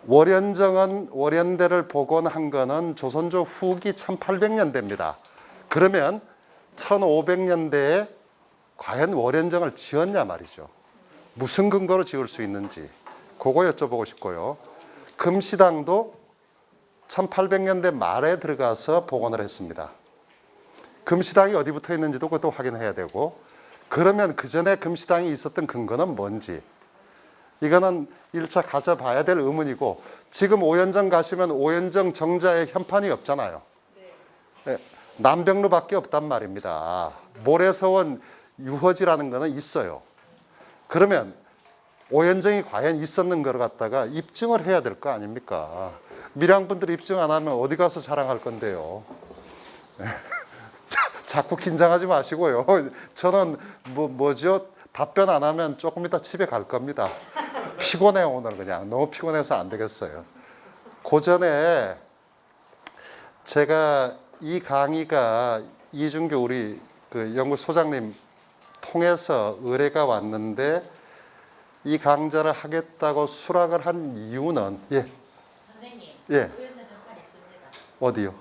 월연정은 월연대를 복원한 거는 조선조 후기 1800년대입니다. 그러면 1500년대에 과연 월연정을 지었냐 말이죠. 무슨 근거로 지을 수 있는지 그거 여쭤보고 싶고요. 금시당도 1800년대 말에 들어가서 복원을 했습니다. 금시당이 어디 붙어 있는지도 그것도 확인해야 되고, 그러면 그 전에 금시당이 있었던 근거는 뭔지, 이거는 1차 가져봐야 될 의문이고, 지금 오연정 가시면 오연정 정자에 현판이 없잖아요. 네. 남병루밖에 없단 말입니다. 모래서원 유허지라는 거는 있어요. 그러면 오연정이 과연 있었는 걸 갖다가 입증을 해야 될 거 아닙니까? 밀양분들이 입증 안 하면 어디 가서 자랑할 건데요. 자꾸 긴장하지 마시고요. 저는 뭐죠? 답변 안 하면 조금 이따 집에 갈 겁니다. 피곤해요, 오늘 그냥. 너무 피곤해서 안 되겠어요. 그 전에 제가 이 강의가 이준교 우리 그 연구소장님 통해서 의뢰가 왔는데, 이 강좌를 하겠다고 수락을 한 이유는, 예. 선생님, 예. 오연정 현판 있습니다. 어디요?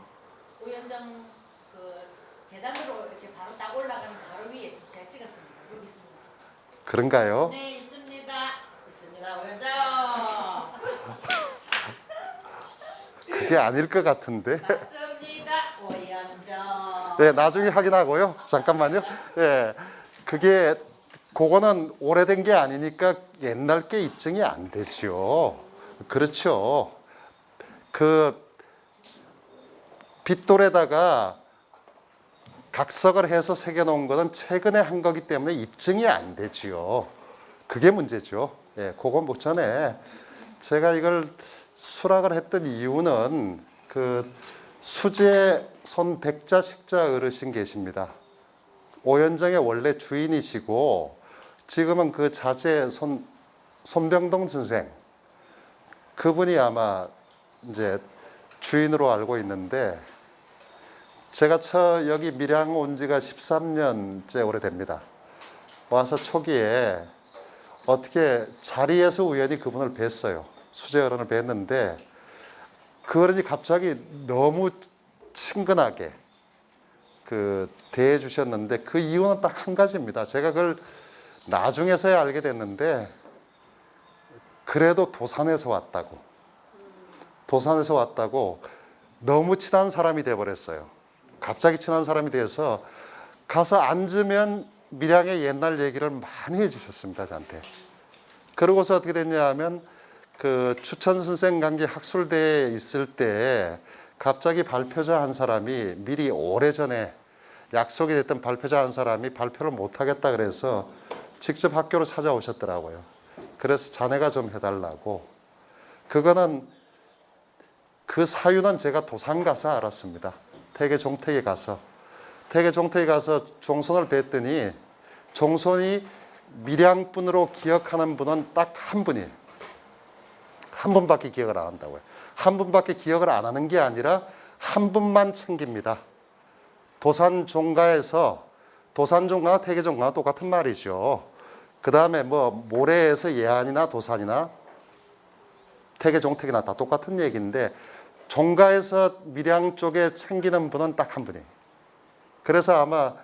오연정 그 계단으로 이렇게 바로 딱 올라가는 바로 위에 제가 찍었습니다. 여기 있습니다. 그런가요? 네, 있습니다. 있습니다. 오연정. 그게 아닐 것 같은데. 맞습니다. 오연정. 네, 나중에 확인하고요. 잠깐만요. 예. 그게 그거는 오래된 게 아니니까 옛날 게 입증이 안 되죠. 그렇죠. 그 빗돌에다가 각석을 해서 새겨놓은 거는 최근에 한 거기 때문에 입증이 안 되지요. 그게 문제죠. 예, 그건 못 전에 제가 이걸 수락을 했던 이유는 그 수제 손백자 식자 어르신 계십니다. 오연정의 원래 주인이시고 지금은 그 자제 손병동 선생, 그분이 아마 이제 주인으로 알고 있는데, 제가 여기 밀양 온 지가 13년째 오래됩니다. 와서 초기에 어떻게 자리에서 우연히 그분을 뵀어요. 수제 어른을 뵀는데 그 어른이 갑자기 너무 친근하게 그 대해 주셨는데, 그 이유는 딱 한 가지입니다. 제가 그걸 나중에서야 알게 됐는데, 그래도 도산에서 왔다고 너무 친한 사람이 돼버렸어요. 갑자기 친한 사람이 돼서 가서 앉으면 밀양의 옛날 얘기를 많이 해주셨습니다, 저한테. 그러고서 어떻게 됐냐 하면, 그 추천선생 강기 학술대에 있을 때 갑자기 발표자 한 사람이, 미리 오래전에 약속이 됐던 발표자 한 사람이 발표를 못하겠다 그래서 직접 학교로 찾아오셨더라고요. 그래서 자네가 좀 해달라고. 그거는 그 사유는 제가 도산 가서 알았습니다. 태계 종택에 가서 종손을 뵀더니, 종손이 밀양분으로 기억하는 분은 딱 한 분이에요. 한 분밖에 기억을 안 한다고요. 한 분밖에 기억을 안 하는 게 아니라 한 분만 챙깁니다. 도산종가에서, 도산종가나 태계종가나 똑같은 말이죠. 그 다음에 뭐 모래에서 예안이나 도산이나 태계종택이나 다 똑같은 얘기인데, 종가에서 밀양 쪽에 챙기는 분은 딱 한 분이에요. 그래서 아마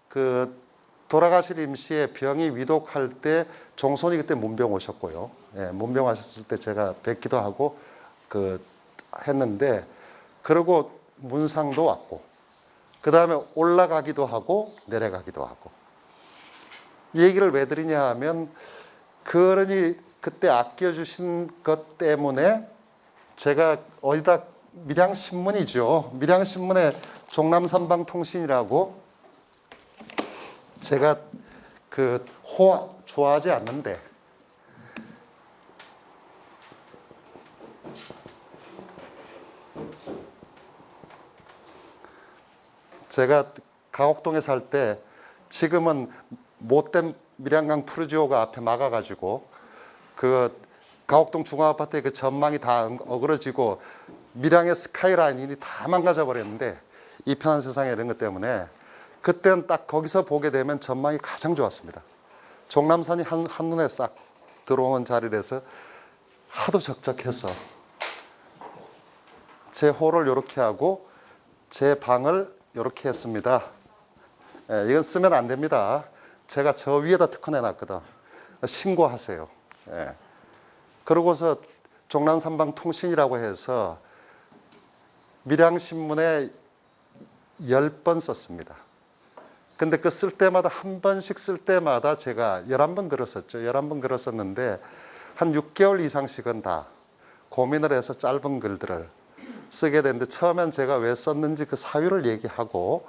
그 돌아가실 임시에 병이 위독할 때 종손이 그때 문병 오셨고요. 예, 문병 하셨을 때 제가 뵙기도 하고 그 했는데, 그리고 문상도 왔고, 그 다음에 올라가기도 하고 내려가기도 하고. 이 얘기를 왜 드리냐 하면, 그 어른이 그때 아껴주신 것 때문에 제가 어디다, 밀양신문이죠. 밀양신문에 종남산방통신이라고, 제가 그 좋아하지 않는데 제가 가옥동에 살 때, 지금은 못된 밀양강 푸르지오가 앞에 막아가지고 그 가옥동 중앙아파트의 그 전망이 다 어그러지고 밀양의 스카이라인이 다 망가져 버렸는데, 이 편한 세상에 이런 것 때문에 그때는 딱 거기서 보게 되면 전망이 가장 좋았습니다. 종남산이 한눈에 싹 들어오는 자리라서 하도 적적해서 제 호를 이렇게 하고 제 방을 이렇게 했습니다. 예, 이건 쓰면 안 됩니다. 제가 저 위에다 특허내 놨거든. 신고하세요. 예. 그러고서 종남삼방통신이라고 해서 밀양신문에 10번 썼습니다. 근데 그 쓸 때마다 한 번씩 쓸 때마다 제가 11번 글었었죠. 11번 글었었는데 한 6개월 이상씩은 다 고민을 해서 짧은 글들을 쓰게 됐는데 처음엔 제가 왜 썼는지 그 사유를 얘기하고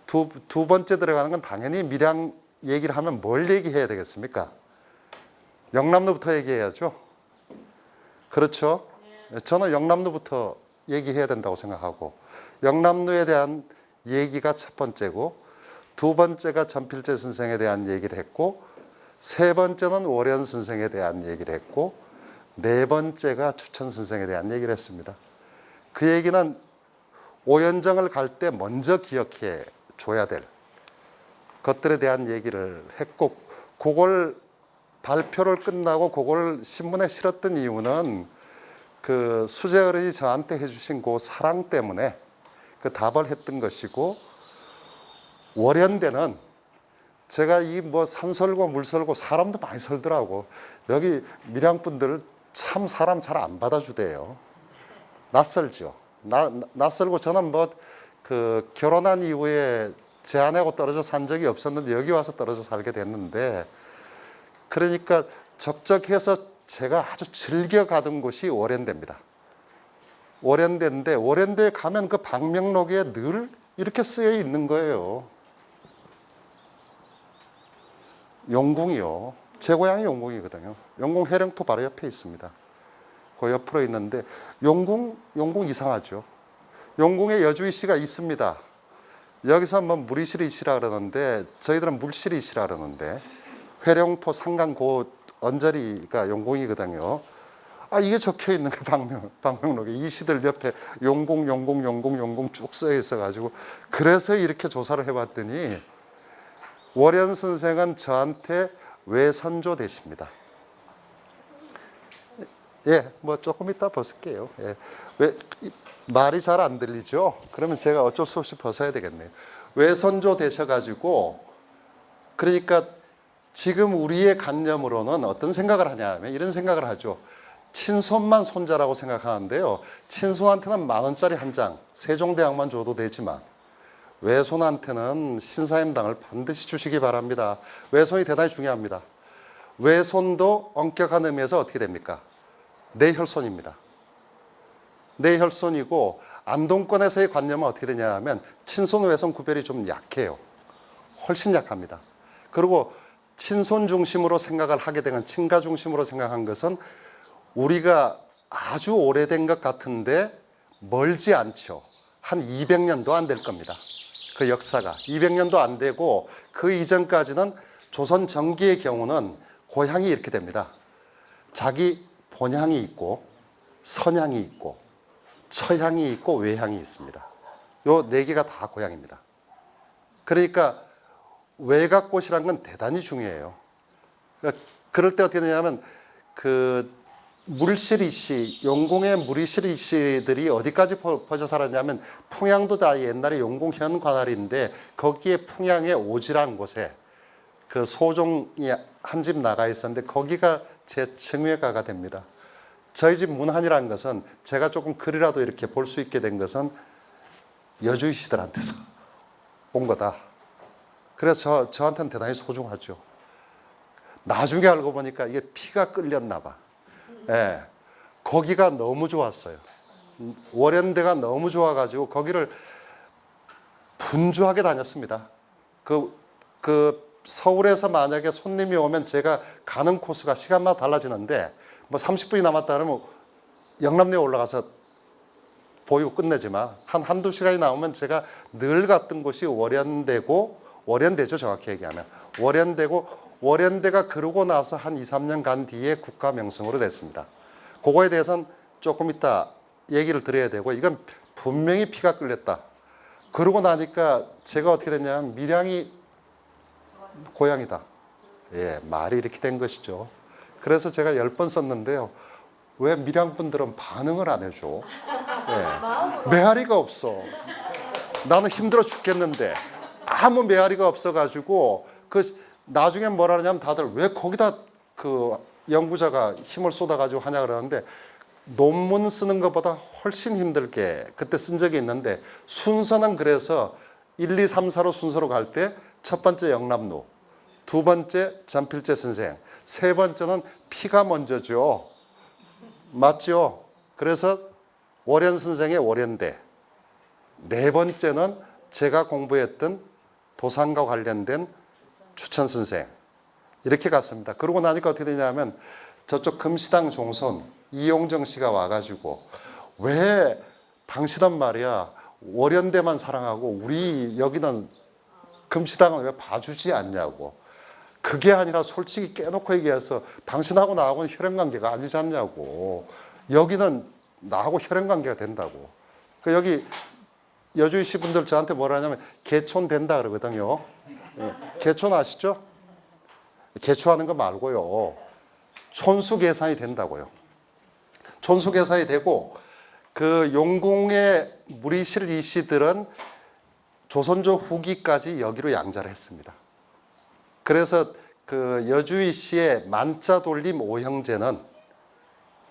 두 번째 들어가는 건 당연히 밀양 얘기를 하면 뭘 얘기해야 되겠습니까? 영남로부터 얘기해야죠. 그렇죠? 저는 영남로부터 얘기해야 된다고 생각하고 영남로에 대한 얘기가 첫 번째고 두 번째가 전필재 선생에 대한 얘기를 했고 세 번째는 월연 선생에 대한 얘기를 했고 네 번째가 추천 선생에 대한 얘기를 했습니다. 그 얘기는 오연정을 갈 때 먼저 기억해 줘야 될 것들에 대한 얘기를 했고 그걸 발표를 끝나고 그걸 신문에 실었던 이유는 그 수재 어른이 저한테 해주신 그 사랑 때문에 그 답을 했던 것이고 월연대는 제가 이 뭐 산설고 물설고 사람도 많이 설더라고. 여기 밀양분들 참 사람 잘 안 받아주대요. 낯설죠. 낯설고 저는 뭐 그 결혼한 이후에 제 아내하고 떨어져 산 적이 없었는데 여기 와서 떨어져 살게 됐는데 그러니까 적적해서 제가 아주 즐겨 가던 곳이 월연대입니다. 월연대인데 월연대에 가면 그 방명록에 늘 이렇게 쓰여 있는 거예요. 용궁이요. 제 고향이 용궁이거든요. 용궁 해령포 바로 옆에 있습니다. 그 옆으로 있는데 용궁 이상하죠. 용궁에 여주이 씨가 있습니다. 여기서 뭐 무리실이 씨라 그러는데 저희들은 물실이 씨라 그러는데 회령포 상강 고 언저리가 용궁이거든요. 아 이게 적혀 있는 그 방명록에 이 시들 옆에 용궁 쭉 써 있어가지고 그래서 이렇게 조사를 해봤더니 월연 선생은 저한테 외선조 되십니다. 예, 뭐 조금 이따 벗을게요. 예, 왜 말이 잘 안 들리죠? 그러면 제가 어쩔 수 없이 벗어야 되겠네요. 외선조 되셔가지고 그러니까 지금 우리의 관념으로는 어떤 생각을 하냐면 이런 생각을 하죠. 친손만 손자라고 생각하는데요. 친손한테는 10,000원짜리 한 장, 세종대왕만 줘도 되지만 외손한테는 신사임당을 반드시 주시기 바랍니다. 외손이 대단히 중요합니다. 외손도 엄격한 의미에서 어떻게 됩니까? 내혈손입니다. 내혈손이고 안동권에서의 관념은 어떻게 되냐 하면 친손, 외손 구별이 좀 약해요. 훨씬 약합니다. 그리고 친손 중심으로 생각을 하게 되면 친가 중심으로 생각한 것은 우리가 아주 오래된 것 같은데 멀지 않죠. 한 200년도 안 될 겁니다. 그 역사가 200년도 안 되고 그 이전까지는 조선 전기의 경우는 고향이 이렇게 됩니다. 자기 본향이 있고 선향이 있고 처향이 있고 외향이 있습니다. 요 네 개가 다 고향입니다. 그러니까 외갓곳이라는 건 대단히 중요해요. 그러니까 그럴 때 어떻게 되냐면 그 물실이 씨, 용궁의 무리실이 씨들이 어디까지 퍼져 살았냐면 풍양도 다 옛날에 용궁 현 관할인데 거기에 풍양의 오지란 곳에 그 소종이 한 집 나가 있었는데 거기가 제 증외가가 됩니다. 저희 집 문한이라는 것은 제가 조금 글이라도 이렇게 볼 수 있게 된 것은 여주이 씨들한테서 온 거다. 그래서 저한테는 대단히 소중하죠. 나중에 알고 보니까 이게 피가 끌렸나 봐. 예, 거기가 너무 좋았어요. 월연대가 너무 좋아가지고 거기를 분주하게 다녔습니다. 그 서울에서 만약에 손님이 오면 제가 가는 코스가 시간마다 달라지는데 뭐 30분이 남았다 그러면 영남리에 올라가서 보이고 끝내지만 한두 시간이 나오면 제가 늘 갔던 곳이 월연대죠 정확히 얘기하면 월연대가 그러고 나서 한 2, 3년 간 뒤에 국가 명성으로 됐습니다. 그거에 대해서는 조금 이따 얘기를 드려야 되고 이건 분명히 피가 끌렸다. 그러고 나니까 제가 어떻게 됐냐면 밀양이 고향이다. 예, 말이 이렇게 된 것이죠. 그래서 제가 10번 썼는데요. 왜 밀양분들은 반응을 안 해줘? 메아리가 없어. 나는 힘들어 죽겠는데 아무 메아리가 없어가지고 나중에 뭐라 하냐면 다들 왜 거기다 연구자가 힘을 쏟아가지고 하냐 그러는데 논문 쓰는 것보다 훨씬 힘들게 그때 쓴 적이 있는데 순서는 그래서 1, 2, 3, 4로 순서로 갈 때 첫 번째 영남루, 두 번째 전필재 선생, 세 번째는 피가 먼저죠. 맞죠? 그래서 월현 선생의 월현대, 네 번째는 제가 공부했던 도산과 관련된 추천 선생 이렇게 갔습니다. 그러고 나니까 어떻게 되냐면 저쪽 금시당 종손 이용정 씨가 와가지고 왜 당신은 말이야 월현대만 사랑하고 우리 여기는 금시당은 왜 봐주지 않냐고. 그게 아니라 솔직히 깨놓고 얘기해서 당신하고 나하고는 혈연관계가 아니지 않냐고. 여기는 나하고 혈연관계가 된다고. 여기 여주시 분들 저한테 뭐라 하냐면 개촌 된다 그러거든요. 개촌 아시죠? 개초하는 거 말고요. 촌수 계산이 된다고요. 촌수 계산이 되고 용궁의 무리실 이씨들은 조선조 후기까지 여기로 양자를 했습니다. 그래서 여주이 씨의 만자 돌림 오형제는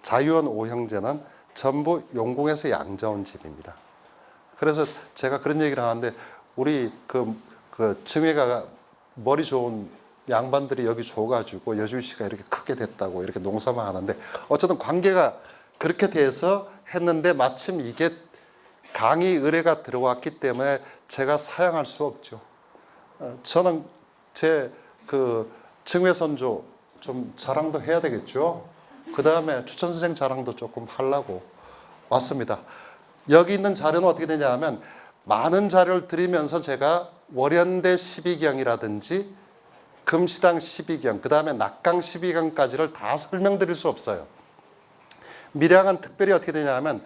자유원 오형제는 전부 용궁에서 양자온 집입니다. 그래서 제가 그런 얘기를 하는데 우리 청해가 머리 좋은 양반들이 여기 줘가지고 여주이 씨가 이렇게 크게 됐다고 이렇게 농사만 하는데 어쨌든 관계가 그렇게 돼서 했는데 마침 이게 강의 의뢰가 들어왔기 때문에 제가 사양할 수 없죠. 저는 제 청해선조 좀 자랑도 해야 되겠죠. 그 다음에 추천 선생 자랑도 조금 하려고 왔습니다. 여기 있는 자료는 어떻게 되냐 하면 많은 자료를 드리면서 제가 월현대 12경이라든지 금시당 12경, 그 다음에 낙강 12경까지를 다 설명드릴 수 없어요. 밀양은 특별히 어떻게 되냐 하면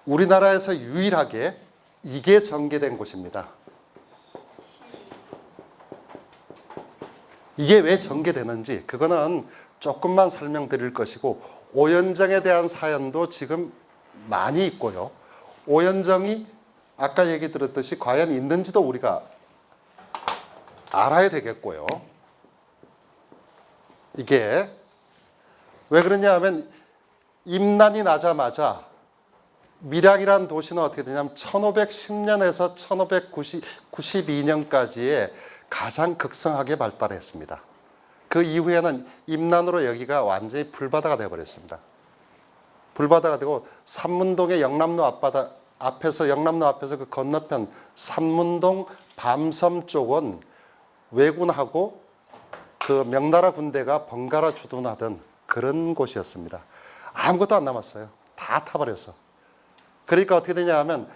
우리나라에서 유일하게 이게 전개된 곳입니다. 이게 왜 전개되는지 그거는 조금만 설명드릴 것이고 오연정에 대한 사연도 지금 많이 있고요. 오연정이 아까 얘기 들었듯이 과연 있는지도 우리가 알아야 되겠고요. 이게 왜 그러냐 하면 임난이 나자마자 밀양이라는 도시는 어떻게 되냐면 1510년에서 1592년까지의 가장 극성하게 발달했습니다. 그 이후에는 임난으로 여기가 완전히 불바다가 되어버렸습니다. 불바다가 되고 삼문동의 영남로 앞에서 영남로 앞에서 그 건너편 삼문동 밤섬 쪽은 왜군하고 명나라 군대가 번갈아 주둔하던 그런 곳이었습니다. 아무것도 안 남았어요. 다 타버렸어. 그러니까 어떻게 되냐 하면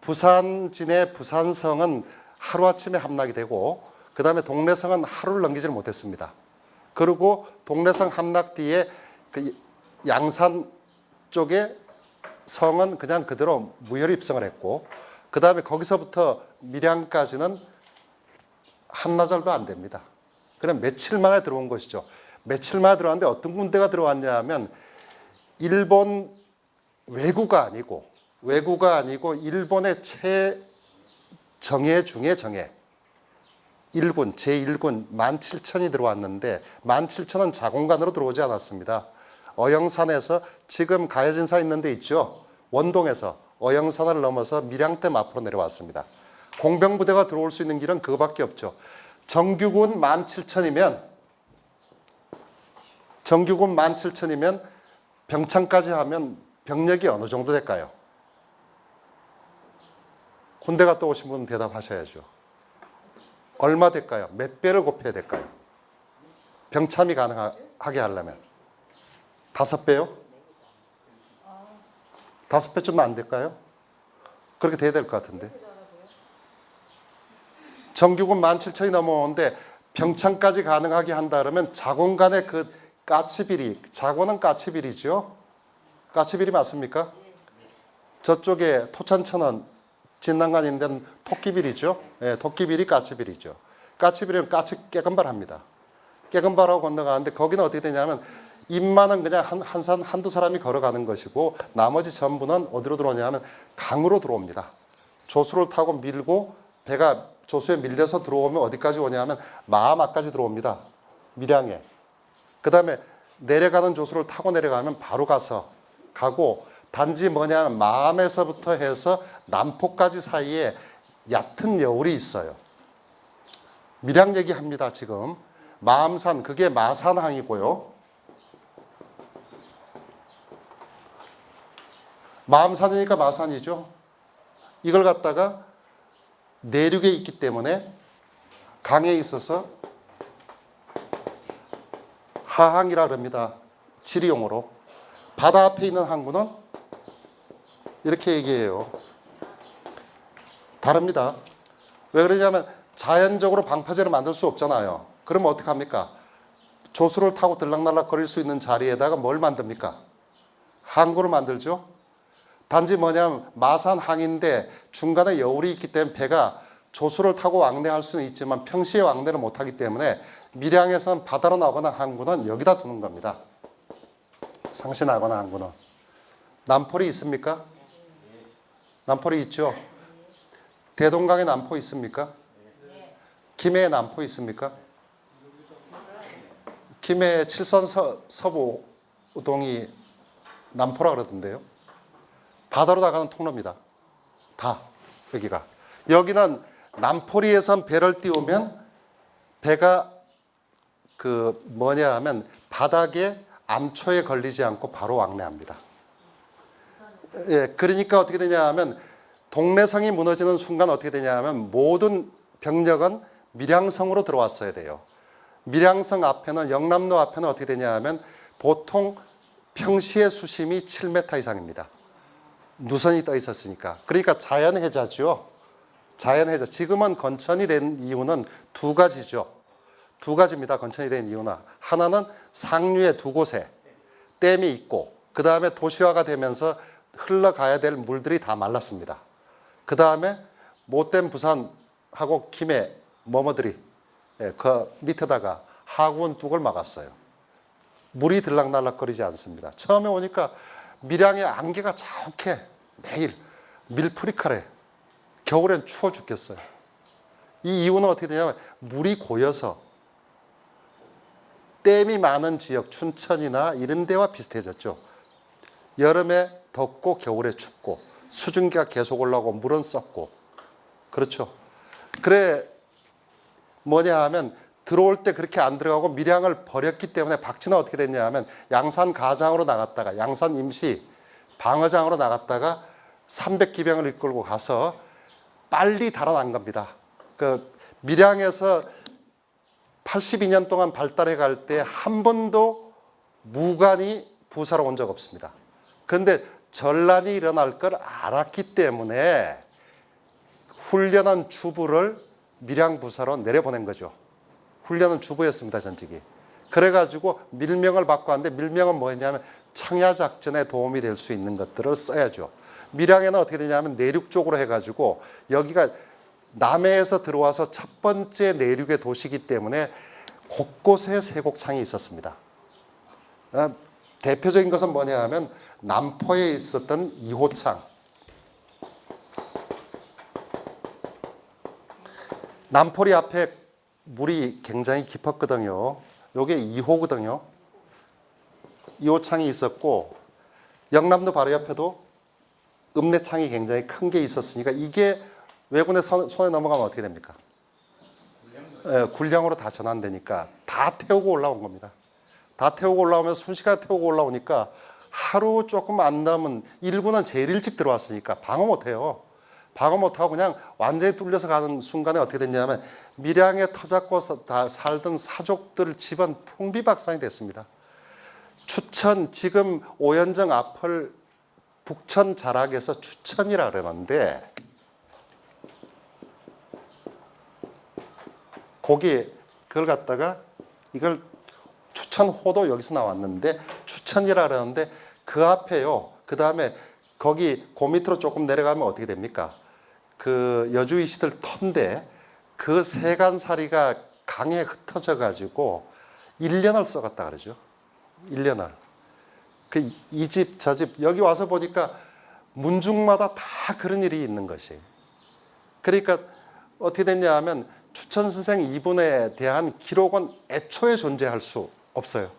부산진의 부산성은 하루아침에 함락이 되고 그 다음에 동래성은 하루를 넘기지를 못했습니다. 그리고 동래성 함락 뒤에 양산 쪽에 성은 그냥 그대로 무혈 입성을 했고 그 다음에 거기서부터 밀양까지는 한나절도 안 됩니다. 그럼 며칠 만에 들어온 것이죠. 며칠 만에 들어왔는데 어떤 군대가 들어왔냐 하면 일본 외구가 아니고 일본의 최정예 중에 정예 1군, 제1군 17,000이 들어왔는데 17,000은 자공간으로 들어오지 않았습니다. 어영산에서 지금 가야진사 있는 데 있죠. 원동에서 어영산을 넘어서 밀양댐 앞으로 내려왔습니다. 공병부대가 들어올 수 있는 길은 그거밖에 없죠. 정규군 17,000이면 병창까지 하면 병력이 어느 정도 될까요? 군대 갔다 오신 분은 대답하셔야죠. 얼마 될까요? 몇 배를 곱해야 될까요? 병참이 가능하게 하려면 5배요? 5배쯤 안 될까요? 그렇게 돼야 될 것 같은데. 정규군 17,000이 넘어오는데 병창까지 가능하게 한다 그러면 자곤간의 그 까치비리, 자곤은 까치비리죠? 까치비리 맞습니까? 저쪽에 토찬천은 진난간 있는 토끼비리죠? 예, 토끼비리, 까치비리죠. 까치비리는 까치 깨금발합니다. 깨금발하고 건너가는데 거기는 어떻게 되냐면 입만은 그냥 한두 사람이 걸어가는 것이고 나머지 전부는 어디로 들어오냐면 강으로 들어옵니다. 조수를 타고 밀고 배가 조수에 밀려서 들어오면 어디까지 오냐면 마암 앞까지 들어옵니다. 밀양에. 그 다음에 내려가는 조수를 타고 내려가면 바로 가고 단지 뭐냐면 마암에서부터 해서 남포까지 사이에 얕은 여울이 있어요. 밀양 얘기합니다. 지금 마암산 그게 마산항이고요. 마암산이니까 마산이죠. 이걸 갖다가 내륙에 있기 때문에 강에 있어서 하항이라 그럽니다. 지리용어로. 바다 앞에 있는 항구는 이렇게 얘기해요. 다릅니다. 왜 그러냐면 자연적으로 방파제를 만들 수 없잖아요. 그러면 어떡합니까? 조수를 타고 들락날락 거릴 수 있는 자리에다가 뭘 만듭니까? 항구를 만들죠. 단지 뭐냐면 마산항인데 중간에 여울이 있기 때문에 배가 조수를 타고 왕래할 수는 있지만 평시에 왕래를 못하기 때문에 밀양에서는 바다로 나거나 항구는 여기다 두는 겁니다. 상신하거나 항구는. 남포리 있습니까? 남포리 있죠? 대동강에 남포 있습니까? 김해에 남포 있습니까? 김해 칠선 서부동이 남포라 그러던데요. 바다로 나가는 통로입니다. 다 여기가. 여기는 남포리에선 배를 띄우면 배가 그 뭐냐 하면 바닥에 암초에 걸리지 않고 바로 왕래합니다. 예, 그러니까 어떻게 되냐 하면 동래성이 무너지는 순간 어떻게 되냐 하면 모든 병력은 밀양성으로 들어왔어야 돼요. 밀양성 앞에는 영남로 앞에는 어떻게 되냐 하면 보통 평시의 수심이 7m 이상입니다. 누선이 떠 있었으니까. 그러니까 자연해자죠. 자연해자. 지금은 건천이 된 이유는 두 가지죠. 두 가지입니다. 건천이 된 이유는. 하나는 상류에 두 곳에 댐이 있고 그 다음에 도시화가 되면서 흘러가야 될 물들이 다 말랐습니다. 그 다음에 못된 부산하고 김해 머머들이 그 밑에다가 하구원 뚝을 막았어요. 물이 들락날락거리지 않습니다. 처음에 오니까 밀양의 안개가 자욱해 매일 밀프리카래. 겨울엔 추워 죽겠어요. 이 이유는 어떻게 되냐면 물이 고여서 댐이 많은 지역 춘천이나 이런 데와 비슷해졌죠. 여름에 덥고 겨울에 춥고 수증기가 계속 올라오고 물은 썩고 그렇죠. 그래 뭐냐 하면 들어올 때 그렇게 안 들어가고 밀양을 버렸기 때문에 박쥐는 어떻게 됐냐 하면 양산 가장으로 나갔다가 양산 임시 방어장으로 나갔다가 300기병을 이끌고 가서 빨리 달아난 겁니다. 그 밀양에서 82년 동안 발달해 갈 때 한 번도 무관이 부사로 온 적 없습니다. 그런데 전란이 일어날 걸 알았기 때문에 훈련한 주부를 밀양 부사로 내려보낸 거죠. 훈련은 주부였습니다, 전직이. 그래가지고 밀명을 받고 왔는데 밀명은 뭐였냐면 청야작전에 도움이 될 수 있는 것들을 써야죠. 밀양에는 어떻게 되냐면 내륙 쪽으로 해가지고 여기가 남해에서 들어와서 첫 번째 내륙의 도시이기 때문에 곳곳에 세곡창이 있었습니다. 대표적인 것은 뭐냐 하면 남포에 있었던 2호창. 남포리 앞에 물이 굉장히 깊었거든요. 요게 2호거든요. 2호창이 있었고 영남도 바로 옆에도 읍내창이 굉장히 큰 게 있었으니까 이게 왜군의 손에 넘어가면 어떻게 됩니까? 군량으로 다 전환되니까 다 태우고 올라온 겁니다. 다 태우고 올라오면서 순식간에 태우고 올라오니까 하루 조금 안 남은 일부는 제일 일찍 들어왔으니까 방어 못해요. 방어 못하고 그냥 완전히 뚫려서 가는 순간에 어떻게 됐냐면 밀양에 터잡고 다 살던 사족들 집은 풍비박산이 됐습니다. 추천 지금 오연정 앞을 북천 자락에서 추천이라 그러는데 거기 그걸 갖다가 이걸 추천호도 여기서 나왔는데 추천이라 그러는데 그 앞에요. 그 다음에 거기 그 밑으로 조금 내려가면 어떻게 됩니까? 그 여주이시들 터인데 그 세간살이가 강에 흩어져 가지고 1년을 썩었다 그러죠. 1년을. 그 이 집, 저 집, 여기 와서 보니까 문중마다 다 그런 일이 있는 것이. 그러니까 어떻게 됐냐 하면 추천 선생 이분에 대한 기록은 애초에 존재할 수 없어요.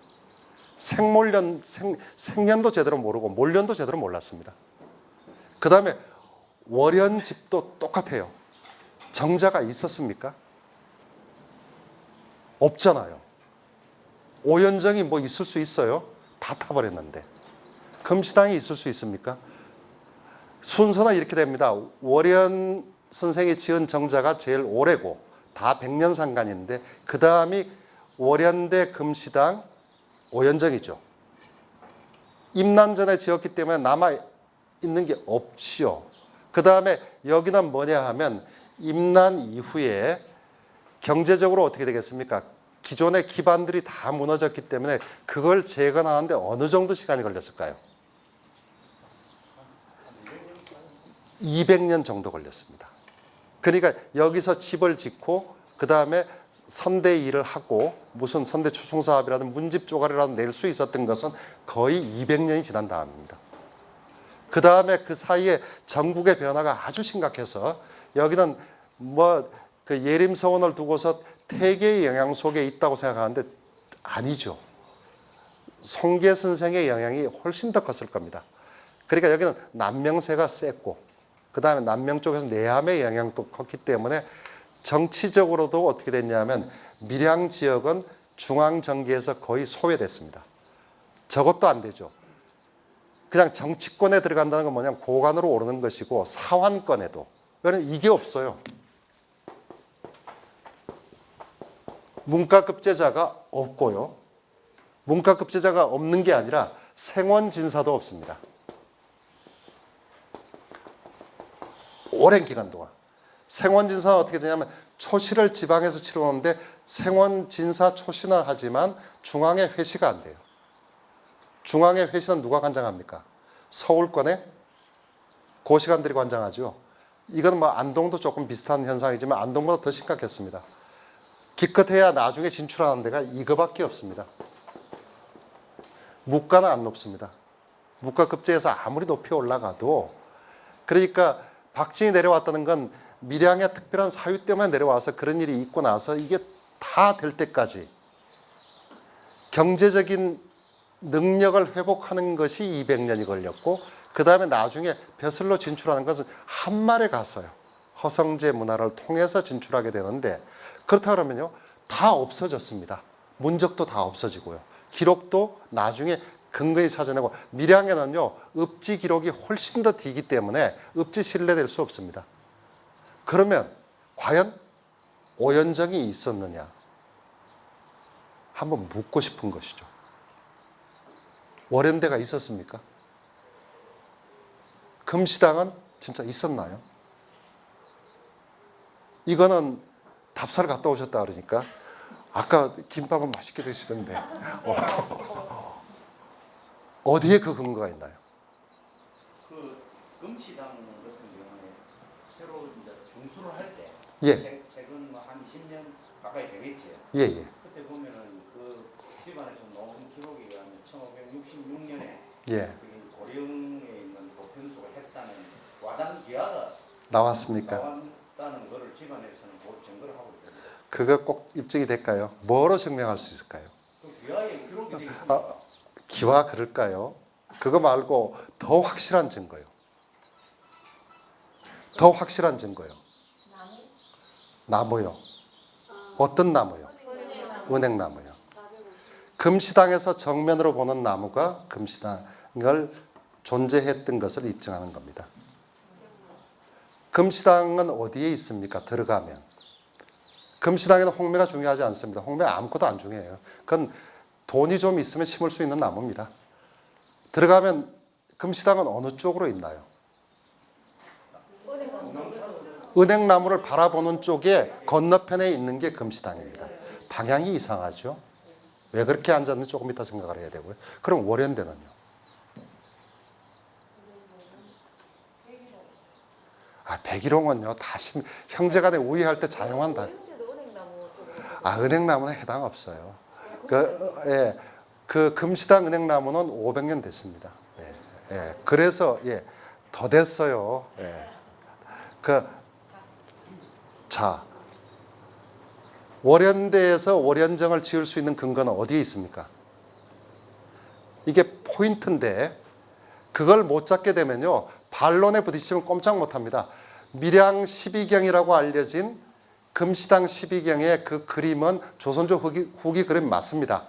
생년도 제대로 모르고 몰년도 제대로 몰랐습니다. 그 다음에 월연집도 똑같아요. 정자가 있었습니까? 없잖아요. 오연정이 뭐 있을 수 있어요? 다 타버렸는데. 금시당이 있을 수 있습니까? 순서는 이렇게 됩니다. 월연 선생이 지은 정자가 제일 오래고 다 백년상간인데 그 다음이 월연대 금시당 오연정이죠. 임난 전에 지었기 때문에 남아 있는 게 없지요. 그 다음에 여기는 뭐냐 하면 임난 이후에 경제적으로 어떻게 되겠습니까? 기존의 기반들이 다 무너졌기 때문에 그걸 재건하는데 어느 정도 시간이 걸렸을까요? 200년 정도 걸렸습니다. 그러니까 여기서 집을 짓고 그 다음에 선대 일을 하고 무슨 선대 추송사업이라든 문집 조가리라든 낼 수 있었던 것은 거의 200년이 지난 다음입니다. 그 다음에 그 사이에 전국의 변화가 아주 심각해서 여기는 뭐 그 예림서원을 두고서 태계의 영향 속에 있다고 생각하는데 아니죠. 송계 선생의 영향이 훨씬 더 컸을 겁니다. 그러니까 여기는 남명세가 셌고 그 다음에 남명 쪽에서 내함의 영향도 컸기 때문에 정치적으로도 어떻게 됐냐면 밀양 지역은 중앙정계에서 거의 소외됐습니다. 저것도 안 되죠. 그냥 정치권에 들어간다는 건 뭐냐면 고관으로 오르는 것이고 사환권에도 왜냐면 이게 없어요. 문과급제자가 없고요. 문과급제자가 없는 게 아니라 생원진사도 없습니다. 오랜 기간 동안. 생원진사는 어떻게 되냐면 초시를 지방에서 치러오는데 생원진사 초시는 하지만 중앙에 회시가 안 돼요. 중앙에 회시는 누가 관장합니까? 서울권에 고시관들이 관장하죠. 이건 뭐 안동도 조금 비슷한 현상이지만 안동보다 더 심각했습니다. 기껏해야 나중에 진출하는 데가 이거밖에 없습니다. 무가는 안 높습니다. 무가급제에서 아무리 높이 올라가도 그러니까 박진이 내려왔다는 건 밀양의 특별한 사유 때문에 내려와서 그런 일이 있고 나서 이게 다 될 때까지 경제적인 능력을 회복하는 것이 200년이 걸렸고 그 다음에 나중에 벼슬로 진출하는 것은 한말에 갔어요. 허성제 문화를 통해서 진출하게 되는데 그렇다 그러면요 다 없어졌습니다. 문적도 다 없어지고요. 기록도 나중에 근거히 찾아내고 밀양에는요 읍지 기록이 훨씬 더 뒤기 때문에 읍지 신뢰될 수 없습니다. 그러면 과연 오연정이 있었느냐 한번 묻고 싶은 것이죠. 월연대가 있었습니까? 금시당은 진짜 있었나요? 이거는 답사를 갔다 오셨다 그러니까 아까 김밥은 맛있게 드시던데 어디에 그 근거가 있나요? 그 금시당 같은 경우에 새로 이제 중수를 할 때 예. 최근 한 20년 가까이 되겠지. 예예. 그때 보면은 그 집안에서 나온 기록에 의하면 1566년에 예. 고령에 있는 보편수가 했다는 와단 기하가 나왔습니까? 나왔다는 것을 집안에서는 증거를 하고 있습니다. 그거 꼭 입증이 될까요? 뭐로 증명할 수 있을까요? 그 기하에 기록이 되어 있습니다. 기와 그럴까요? 그거 말고 더 확실한 증거요. 더 확실한 증거요. 나무요. 어떤 나무요? 은행나무요. 금시당에서 정면으로 보는 나무가 금시당을 존재했던 것을 입증하는 겁니다. 금시당은 어디에 있습니까? 들어가면. 금시당에는 홍매가 중요하지 않습니다. 홍매 아무것도 안 중요해요. 그건 돈이 좀 있으면 심을 수 있는 나무입니다. 들어가면 금시당은 어느 쪽으로 있나요? 은행나무를 바라보는 쪽에 건너편에 있는 게 금시당입니다. 방향이 이상하죠. 왜 그렇게 앉았는지 조금 이따 생각을 해야 되고요. 그럼 월연대는요? 백일홍은요, 다시 형제간에 우위할 때 자영한다. 은행나무는 해당 없어요. 예, 그 금시당 은행나무는 500년 됐습니다. 예, 예. 그래서 예, 더 됐어요. 예. 자, 월연대에서 월연정을 지을 수 있는 근거는 어디에 있습니까? 이게 포인트인데 그걸 못 잡게 되면요, 반론에 부딪히면 꼼짝 못합니다. 밀양 12경이라고 알려진 금시당 12경의 그 그림은 조선조 후기 그림 맞습니다.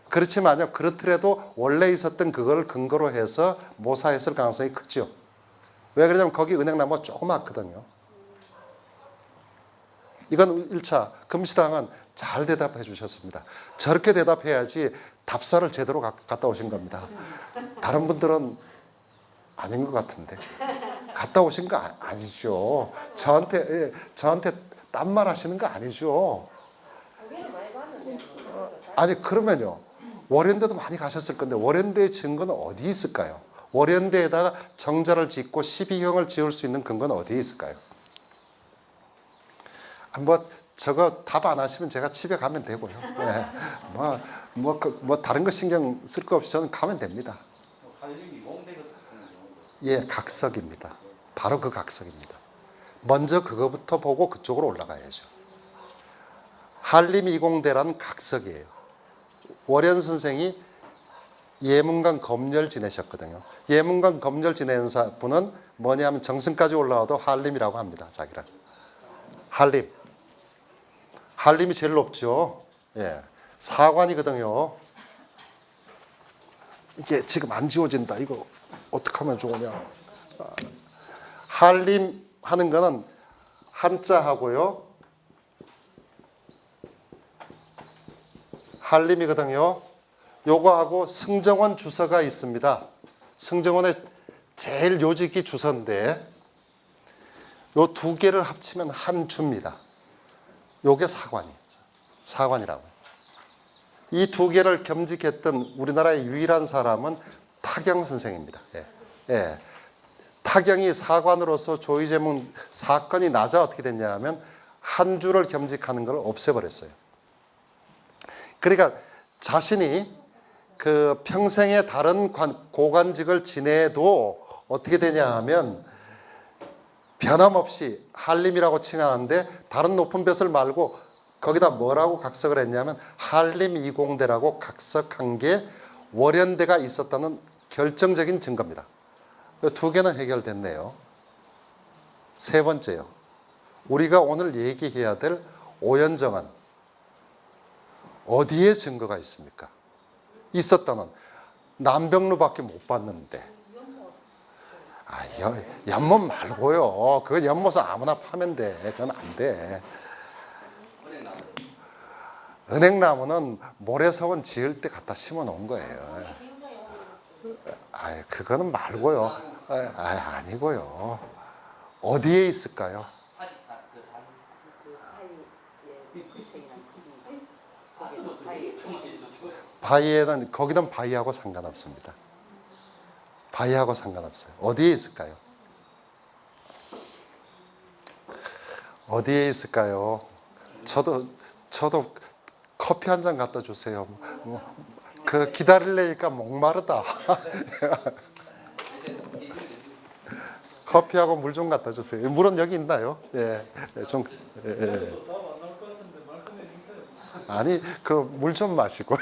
그렇지만요, 그렇더라도 원래 있었던 그걸 근거로 해서 모사했을 가능성이 크죠. 왜 그러냐면 거기 은행나무가 조그맣거든요. 이건 1차 금시당은 잘 대답해 주셨습니다. 저렇게 대답해야지 답사를 제대로 갔다 오신 겁니다. 다른 분들은 아닌 것 같은데. 갔다 오신 거 아니죠. 저한테 딴 말 하시는 거 아니죠. 아니 그러면요, 월연대도 많이 가셨을 건데 월연대의 증거는 어디 있을까요? 월연대에다가 정자를 짓고 12경을 지을 수 있는 근거는 어디에 있을까요? 뭐 저거 답 안 하시면 제가 집에 가면 되고요. 네. 뭐 다른 거 신경 쓸 거 없이 저는 가면 됩니다. 예, 각석입니다. 바로 그 각석입니다. 먼저 그거부터 보고 그쪽으로 올라가야죠. 한림 이공대란 각석이에요. 월연 선생이 예문관 검열 지내셨거든요. 예문관 검열 지내는 분은 뭐냐면 정승까지 올라와도 한림이라고 합니다. 자기랑. 한림. 한림이 제일 높죠. 예. 사관이거든요. 이게 지금 안 지워진다. 이거 어떻게 하면 좋으냐. 한림 하는 거는 한자하고요. 한림이거든요. 요거하고 승정원 주서가 있습니다. 승정원의 제일 요직이 주서인데 요 두 개를 합치면 한 주입니다. 요게 사관이에요. 사관이라고. 이 두 개를 겸직했던 우리나라의 유일한 사람은 타경 선생입니다. 예. 예. 타경이 사관으로서 조의제문 사건이 나자 어떻게 됐냐 하면 한 주를 겸직하는 걸 없애버렸어요. 그러니까 자신이 그 평생에 다른 고관직을 지내도 어떻게 되냐 하면 변함없이 한림이라고 칭하는데 다른 높은 벼슬 말고 거기다 뭐라고 각석을 했냐면 한림 이공대라고 각석한 게 월연대가 있었다는 결정적인 증거입니다. 두 개는 해결됐네요. 세 번째요. 우리가 오늘 얘기해야 될 오연정은 어디에 증거가 있습니까? 있었다는 남병루밖에 못 봤는데. 연못 말고요. 그거 연못은 아무나 파면 돼. 그건 안 돼. 은행나무는 모래석은 지을 때 갖다 심어 놓은 거예요. 그거는 말고요. 아니고요. 어디에 있을까요? 바위에는 거기는 바위하고 상관없습니다. 바위하고 상관없어요. 어디에 있을까요? 어디에 있을까요? 저도 커피 한 잔 갖다 주세요. 그 기다리려니까 목마르다. 커피하고 물 좀 갖다 주세요. 물은 여기 있나요? 예, 좀. 예. 아니 그 물 좀 마시고요.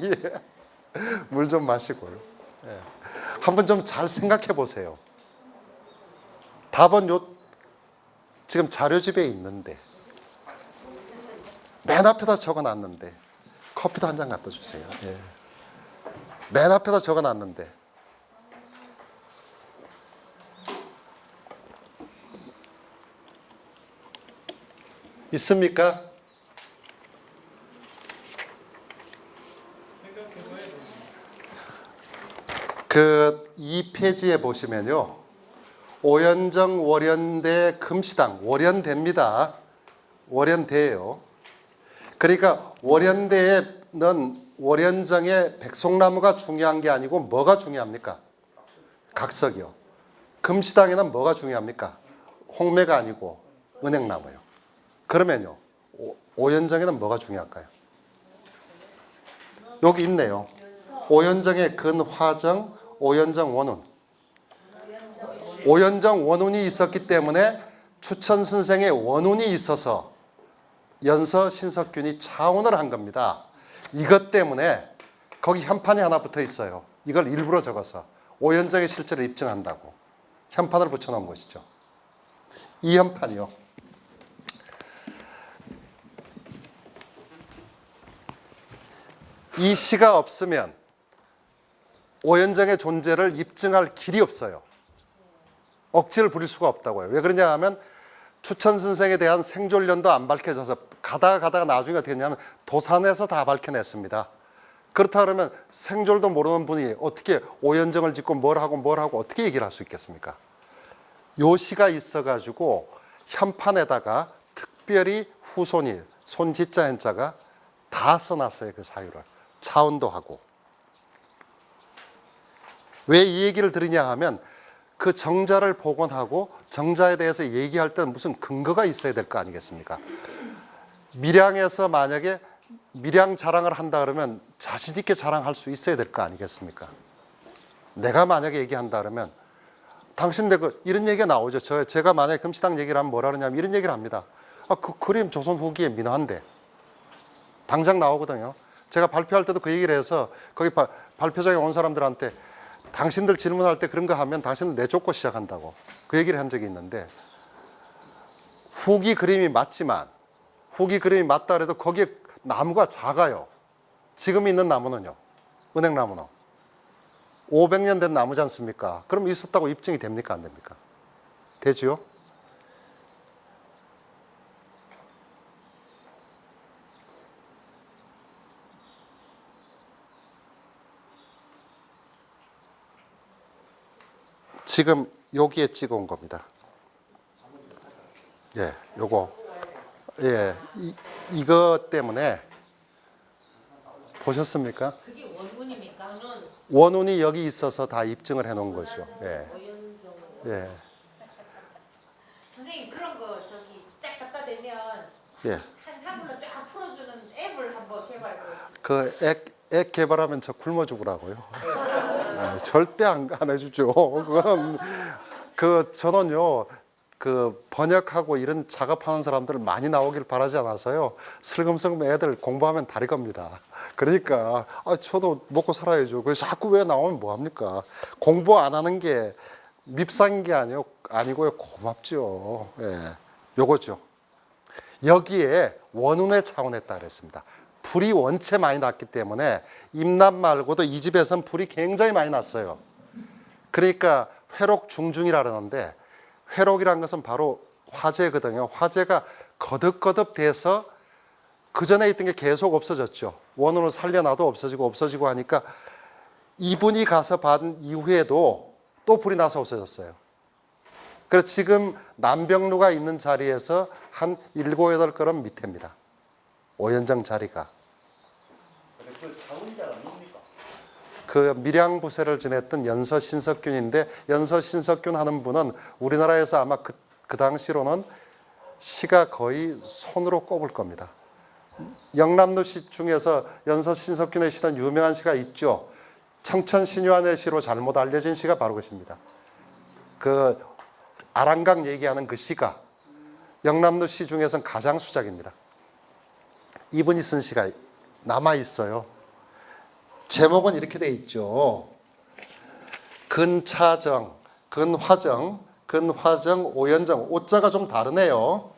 예, 물 좀 마시고요. 예. 한번 좀 잘 생각해 보세요. 답은 지금 자료집에 있는데 맨 앞에다 적어놨는데 커피도 한 잔 갖다 주세요. 예. 맨 앞에다 적어놨는데 있습니까? 그 2페이지에 보시면요. 오연정 월연대 금시당 월연대입니다. 월연대예요. 그러니까 월연대에는 월연정의 백송나무가 중요한 게 아니고 뭐가 중요합니까? 각석이요. 금시당에는 뭐가 중요합니까? 홍매가 아니고 은행나무요. 그러면요. 오연정에는 뭐가 중요할까요? 여기 있네요. 오연정의 근화정, 오연정 원운. 오연정 원운이 있었기 때문에 추천 선생의 원운이 있어서 연서 신석균이 차원을 한 겁니다. 이것 때문에 거기 현판이 하나 붙어 있어요. 이걸 일부러 적어서 오연정의 실제를 입증한다고 현판을 붙여놓은 것이죠. 이 현판이요. 이 시가 없으면 오연정의 존재를 입증할 길이 없어요. 억지를 부릴 수가 없다고요. 왜 그러냐 하면 추천 선생에 대한 생존련도 안 밝혀져서 가다가 나중에 어떻게 했냐면 도산에서 다 밝혀냈습니다. 그렇다 그러면 생존도 모르는 분이 어떻게 오연정을 짓고 뭘 하고 어떻게 얘기를 할 수 있겠습니까? 요 시가 있어가지고 현판에다가 특별히 후손이 손지자 현자가 다 써놨어요. 그 사유를 차원도 하고. 왜 이 얘기를 드리냐 하면 그 정자를 복원하고 정자에 대해서 얘기할 때는 무슨 근거가 있어야 될 거 아니겠습니까? 밀양에서 만약에 밀양 자랑을 한다 그러면 자신 있게 자랑할 수 있어야 될 거 아니겠습니까? 내가 만약에 얘기한다 그러면 당신들 이런 얘기가 나오죠. 제가 만약에 금시당 얘기를 하면 뭐라 그러냐면 이런 얘기를 합니다. 그 그림 조선 후기에 민화인데 당장 나오거든요. 제가 발표할 때도 그 얘기를 해서 거기 발표장에 온 사람들한테 당신들 질문할 때 그런 거 하면 당신들 내쫓고 시작한다고 그 얘기를 한 적이 있는데 후기 그림이 맞지만 후기 그림이 맞다 그래도 거기에 나무가 작아요. 지금 있는 나무는요. 은행나무는 500년 된 나무지 않습니까? 그럼 있었다고 입증이 됩니까? 안 됩니까? 되지요? 지금 여기에 찍어온 겁니다. 예, 요거. 예, 이거 때문에 보셨습니까? 그게 원문입니까? 원운이 여기 있어서 다 입증을 해놓은 거죠. 예. 예. 선생님 그런 거 저기 쫙 갖다 대면 예. 한글로 쫙 풀어주는 앱을 한번 개발해 보세요. 그 앱 개발하면 저 굶어 죽으라고요. 절대 안 해주죠. 저는요, 그 번역하고 이런 작업하는 사람들 많이 나오길 바라지 않아서요. 슬금슬금 애들 공부하면 다리 겁니다. 그러니까 저도 먹고 살아야죠. 그래서 자꾸 왜 나오면 뭐합니까? 공부 안 하는 게 밉상인 게 아니고요. 고맙죠. 예, 요거죠. 여기에 원운의 차원했다 그랬습니다. 불이 원체 많이 났기 때문에 임남 말고도 이 집에선 불이 굉장히 많이 났어요. 그러니까 회록 중중이라 그러는데 회록이라는 것은 바로 화재거든요. 화재가 거듭거듭 돼서 그 전에 있던 게 계속 없어졌죠. 원운을 살려놔도 없어지고 하니까 이분이 가서 받은 이후에도 또 불이 나서 없어졌어요. 그래서 지금 남병루가 있는 자리에서 한 7, 8걸음 밑에입니다. 오연정 자리가. 그 자원자가 뭡니까? 그 밀양부세를 지냈던 연서 신석균인데 연서 신석균 하는 분은 우리나라에서 아마 그 당시로는 시가 거의 손으로 꼽을 겁니다. 영남로 시 중에서 연서 신석균의 시는 유명한 시가 있죠. 청천신유안의 시로 잘못 알려진 시가 바로 그것입니다. 그 아랑강 얘기하는 그 시가 영남로 시 중에서는 가장 수작입니다. 이분이 쓴 시가 남아있어요. 제목은 이렇게 돼 있죠. 근차정, 근화정, 오연정. 오자가 좀 다르네요.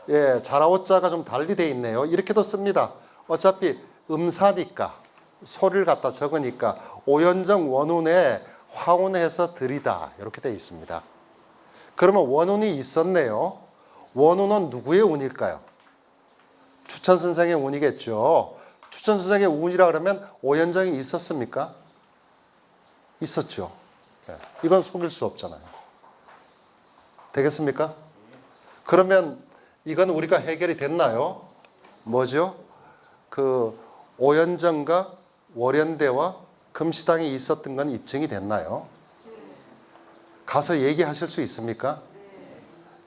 예, 자라오자가 좀 달리 돼 있네요. 이렇게도 씁니다. 어차피 음사니까 소리를 갖다 적으니까 오연정 원운에 화운해서 들이다 이렇게 돼 있습니다. 그러면 원운이 있었네요. 원운은 누구의 운일까요? 추천 선생의 운이겠죠. 추천 선생의 운이라 그러면 오연정이 있었습니까? 있었죠. 네. 이건 속일 수 없잖아요. 되겠습니까? 그러면 이건 우리가 해결이 됐나요? 뭐죠? 그 오연정과 월연대와 금시당이 있었던 건 입증이 됐나요? 가서 얘기하실 수 있습니까?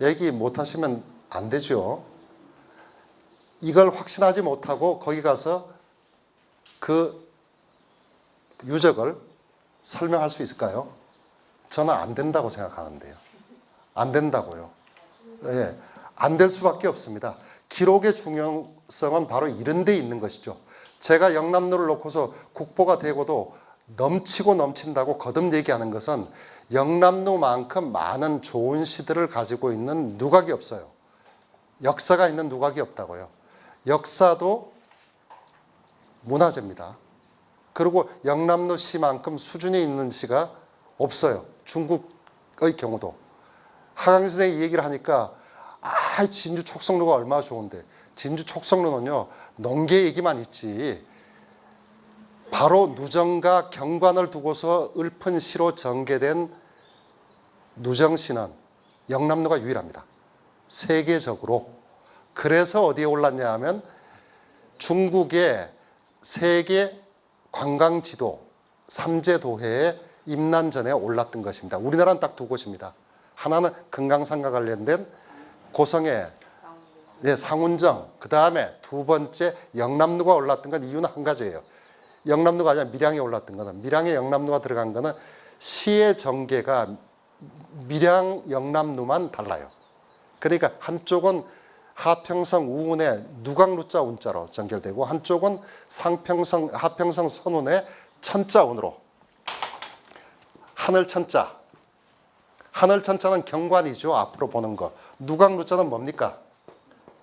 얘기 못 하시면 안 되죠. 이걸 확신하지 못하고 거기 가서 그 유적을 설명할 수 있을까요? 저는 안 된다고 생각하는데요. 안 된다고요. 예, 안 될 수밖에 없습니다. 기록의 중요성은 바로 이런 데 있는 것이죠. 제가 영남루를 놓고서 국보가 되고도 넘치고 넘친다고 거듭 얘기하는 것은 영남루만큼 많은 좋은 시들을 가지고 있는 누각이 없어요. 역사가 있는 누각이 없다고요. 역사도 문화재입니다. 그리고 영남루 시만큼 수준이 있는 시가 없어요. 중국의 경우도. 하강 선생이 이 얘기를 하니까 진주 촉성루가 얼마나 좋은데. 진주 촉성루는요, 농계 얘기만 있지. 바로 누정과 경관을 두고서 읊은 시로 전개된 누정시는 영남루가 유일합니다. 세계적으로. 그래서 어디에 올랐냐 하면 중국의 세계 관광지도 3제 도회에 임난전에 올랐던 것입니다. 우리나라는 딱 두 곳입니다. 하나는 금강산과 관련된 고성의 상운정, 그 다음에 두 번째 영남루가 올랐던 건 이유는 한 가지예요. 영남루가 아니라 밀양에 올랐던 거는, 밀양에 영남루가 들어간 거는 시의 전개가 밀양 영남루만 달라요. 그러니까 한쪽은 하평성 우운의 누각루자 운자로 전결되고 한쪽은 상평성 하평성 선운의 천자 운으로. 하늘천자. 하늘천자는 경관이죠. 앞으로 보는 거. 누각루자는 뭡니까?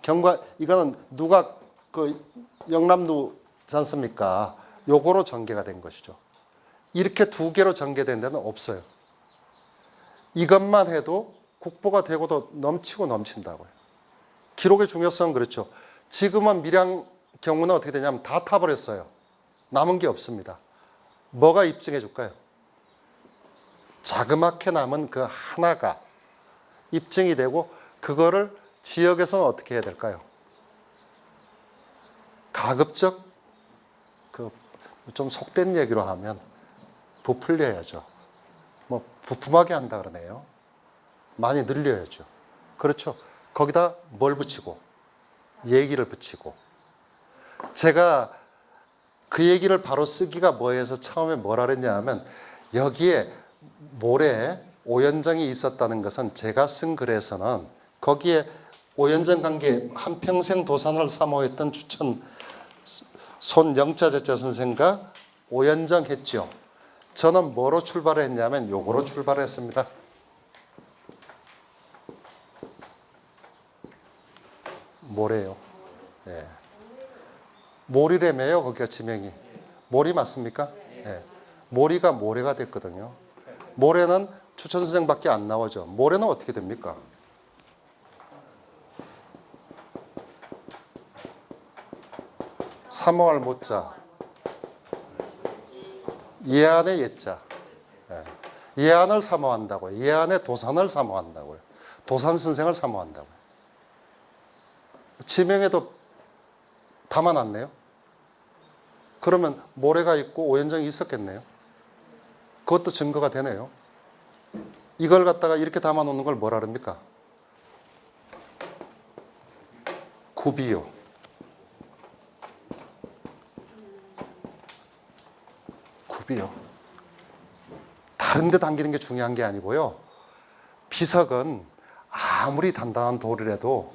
경관. 이거는 누각 그 영남루지 않습니까? 요거로 전개가 된 것이죠. 이렇게 두 개로 전개된 데는 없어요. 이것만 해도 국보가 되고도 넘치고 넘친다고요. 기록의 중요성은 그렇죠. 지금은 밀양 경우는 어떻게 되냐면 다 타버렸어요. 남은 게 없습니다. 뭐가 입증해 줄까요? 자그맣게 남은 그 하나가 입증이 되고 그거를 지역에서는 어떻게 해야 될까요? 가급적 그 좀 속된 얘기로 하면 부풀려야죠. 뭐 부품하게 한다 그러네요. 많이 늘려야죠. 그렇죠. 거기다 뭘 붙이고 얘기를 붙이고. 제가 그 얘기를 바로 쓰기가 뭐해서 처음에 뭐라 그랬냐 하면 여기에 모래 오연정이 있었다는 것은 제가 쓴 글에서는 거기에 오연정 관계 한평생 도산을 사모했던 주천 손영자제자 선생과 오연정 했죠. 저는 뭐로 출발을 했냐면 요거로 출발을 했습니다. 모래요. 예. 모리래매요. 거기가 지명이. 모리 맞습니까? 예. 모리가 모래가 됐거든요. 모래는 추천 선생밖에 안 나오죠. 모래는 어떻게 됩니까? 사모할 모자. 예안의 예자. 예. 예안을 사모한다고요. 예안의 도산을 사모한다고요. 도산 선생을 사모한다고요. 지명에도 담아놨네요. 그러면 모래가 있고 오연정이 있었겠네요. 그것도 증거가 되네요. 이걸 갖다가 이렇게 담아놓는 걸 뭐라 그럽니까? 굽이요. 굽이요. 다른 데 당기는 게 중요한 게 아니고요. 비석은 아무리 단단한 돌이라도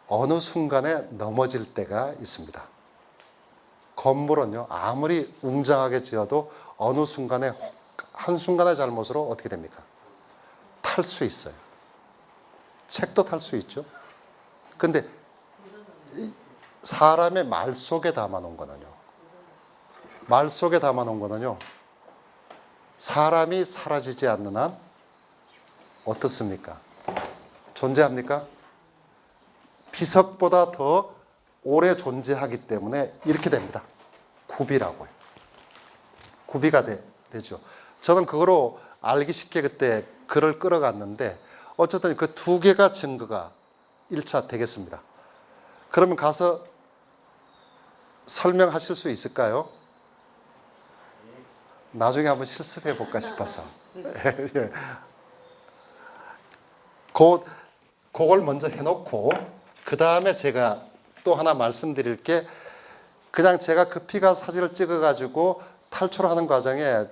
어느 순간에 넘어질 때가 있습니다. 건물은요, 아무리 웅장하게 지어도 어느 순간에 한순간의 잘못으로 어떻게 됩니까? 탈 수 있어요. 책도 탈 수 있죠. 근데 사람의 말 속에 담아놓은 거는요, 사람이 사라지지 않는 한 어떻습니까? 존재합니까? 비석보다 더 오래 존재하기 때문에 이렇게 됩니다. 굽이라고요. 굽이가 되죠. 저는 그거로 알기 쉽게 그때 글을 끌어갔는데 어쨌든 그 두 개가 증거가 1차 되겠습니다. 그러면 가서 설명하실 수 있을까요? 나중에 한번 실습해 볼까 싶어서. 그걸 먼저 해놓고 그 다음에 제가 또 하나 말씀드릴 게 그냥 제가 급히 가서 사진을 찍어가지고 탈출하는 과정에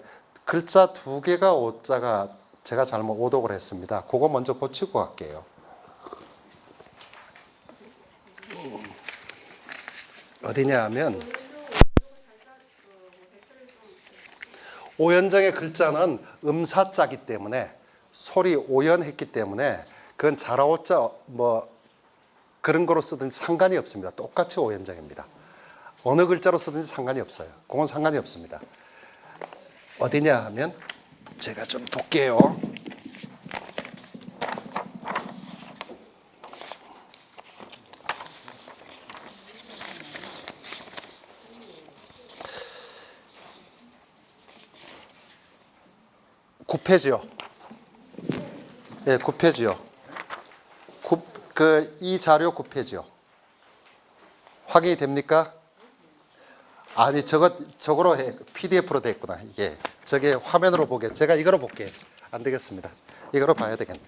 글자 2개가 오자가 제가 잘못 오독을 했습니다. 그거 먼저 고치고 갈게요. 어디냐 하면 오연정의 글자는 음사자기 때문에 소리 오연했기 때문에 그건 자라오자 뭐 그런 거로 쓰든지 상관이 없습니다. 똑같이 오연정입니다. 어느 글자로 쓰든지 상관이 없어요. 그건 상관이 없습니다. 어디냐 하면 제가 좀 볼게요. 구페지요. 네, 구페지요. 이 자료 구페지요. 확인이 됩니까? 아니, 저거로 PDF로 돼 있구나. 이게 저게 화면으로 보게. 제가 이거로 볼게. 안 되겠습니다. 이거로 봐야 되겠네.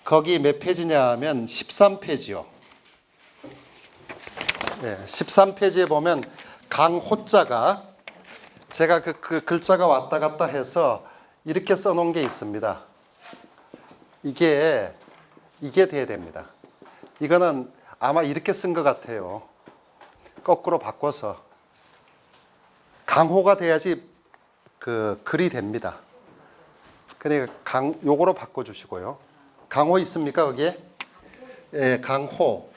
거기 몇 페이지냐 하면 13페이지요. 네, 13페이지에 보면 강호자가 제가 그 글자가 왔다 갔다 해서 이렇게 써놓은 게 있습니다. 이게 돼야 됩니다. 이거는 아마 이렇게 쓴 것 같아요. 거꾸로 바꿔서 강호가 돼야지 그 글이 됩니다. 그러니까 요거로 바꿔주시고요. 강호 있습니까 거기에? 예, 강호.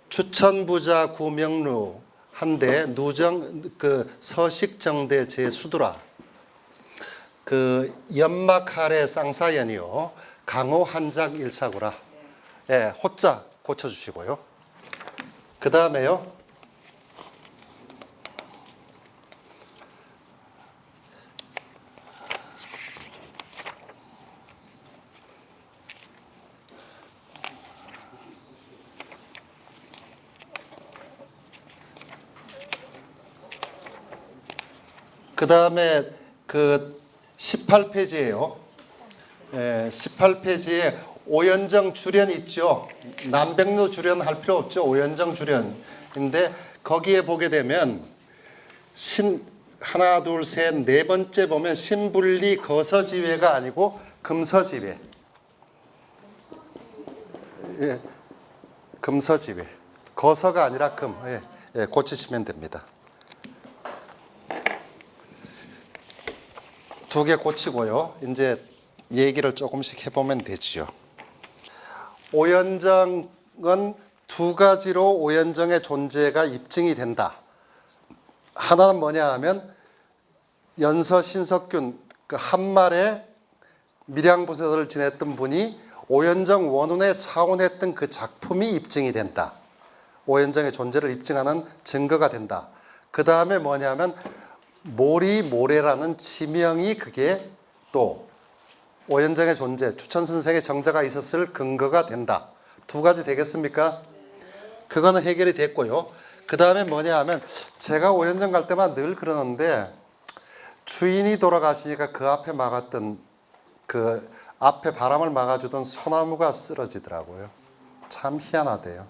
추천부자 구명루 한대 누정 그 서식정대 제수두라 그 연막하래 쌍사연이요 강호 한작 일사구라. 예, 호자 고쳐주시고요. 그 다음에요. 그 다음에 그 18페이지예요. 18페이지에 오연정 주련 있죠. 남백로 주련 할 필요 없죠. 오연정 주련인데 거기에 보게 되면 하나 둘 셋 네 번째 보면 신분리 거서지회가 아니고 금서지회. 예, 금서지회. 거서가 아니라 금. 예, 고치시면 됩니다. 2개 고치고요. 이제 얘기를 조금씩 해보면 되지요. 오연정은 2가지로 오연정의 존재가 입증이 된다. 하나는 뭐냐 하면 연서 신석균 그 한말의 밀양부서를 지냈던 분이 오연정 원운에 차원했던 그 작품이 입증이 된다. 오연정의 존재를 입증하는 증거가 된다. 그 다음에 뭐냐면 모리모래라는 지명이 그게 또 오연정의 존재, 추천선생의 정자가 있었을 근거가 된다. 2가지 되겠습니까? 그거는 해결이 됐고요. 그 다음에 뭐냐 하면 제가 오연정 갈 때만 늘 그러는데 주인이 돌아가시니까 그 앞에 막았던 그 앞에 바람을 막아주던 소나무가 쓰러지더라고요. 참 희한하대요.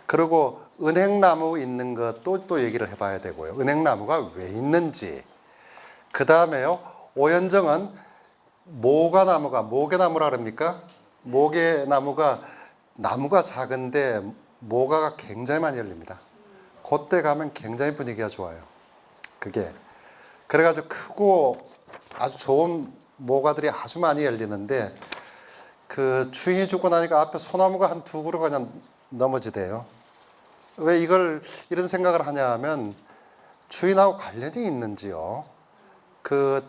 그리고 은행나무 있는 것도 또 얘기를 해봐야 되고요. 은행나무가 왜 있는지. 그 다음에요. 오연정은 모개나무라 그럽니까? 모개나무가 나무가 작은데 모가가 굉장히 많이 열립니다. 그때 가면 굉장히 분위기가 좋아요. 그게. 그래가지고 크고 아주 좋은 모가들이 아주 많이 열리는데 그 주인이 죽고 나니까 앞에 소나무가 한 2그루 그냥 넘어지대요. 왜 이런 생각을 하냐 하면 주인하고 관련이 있는지요. 그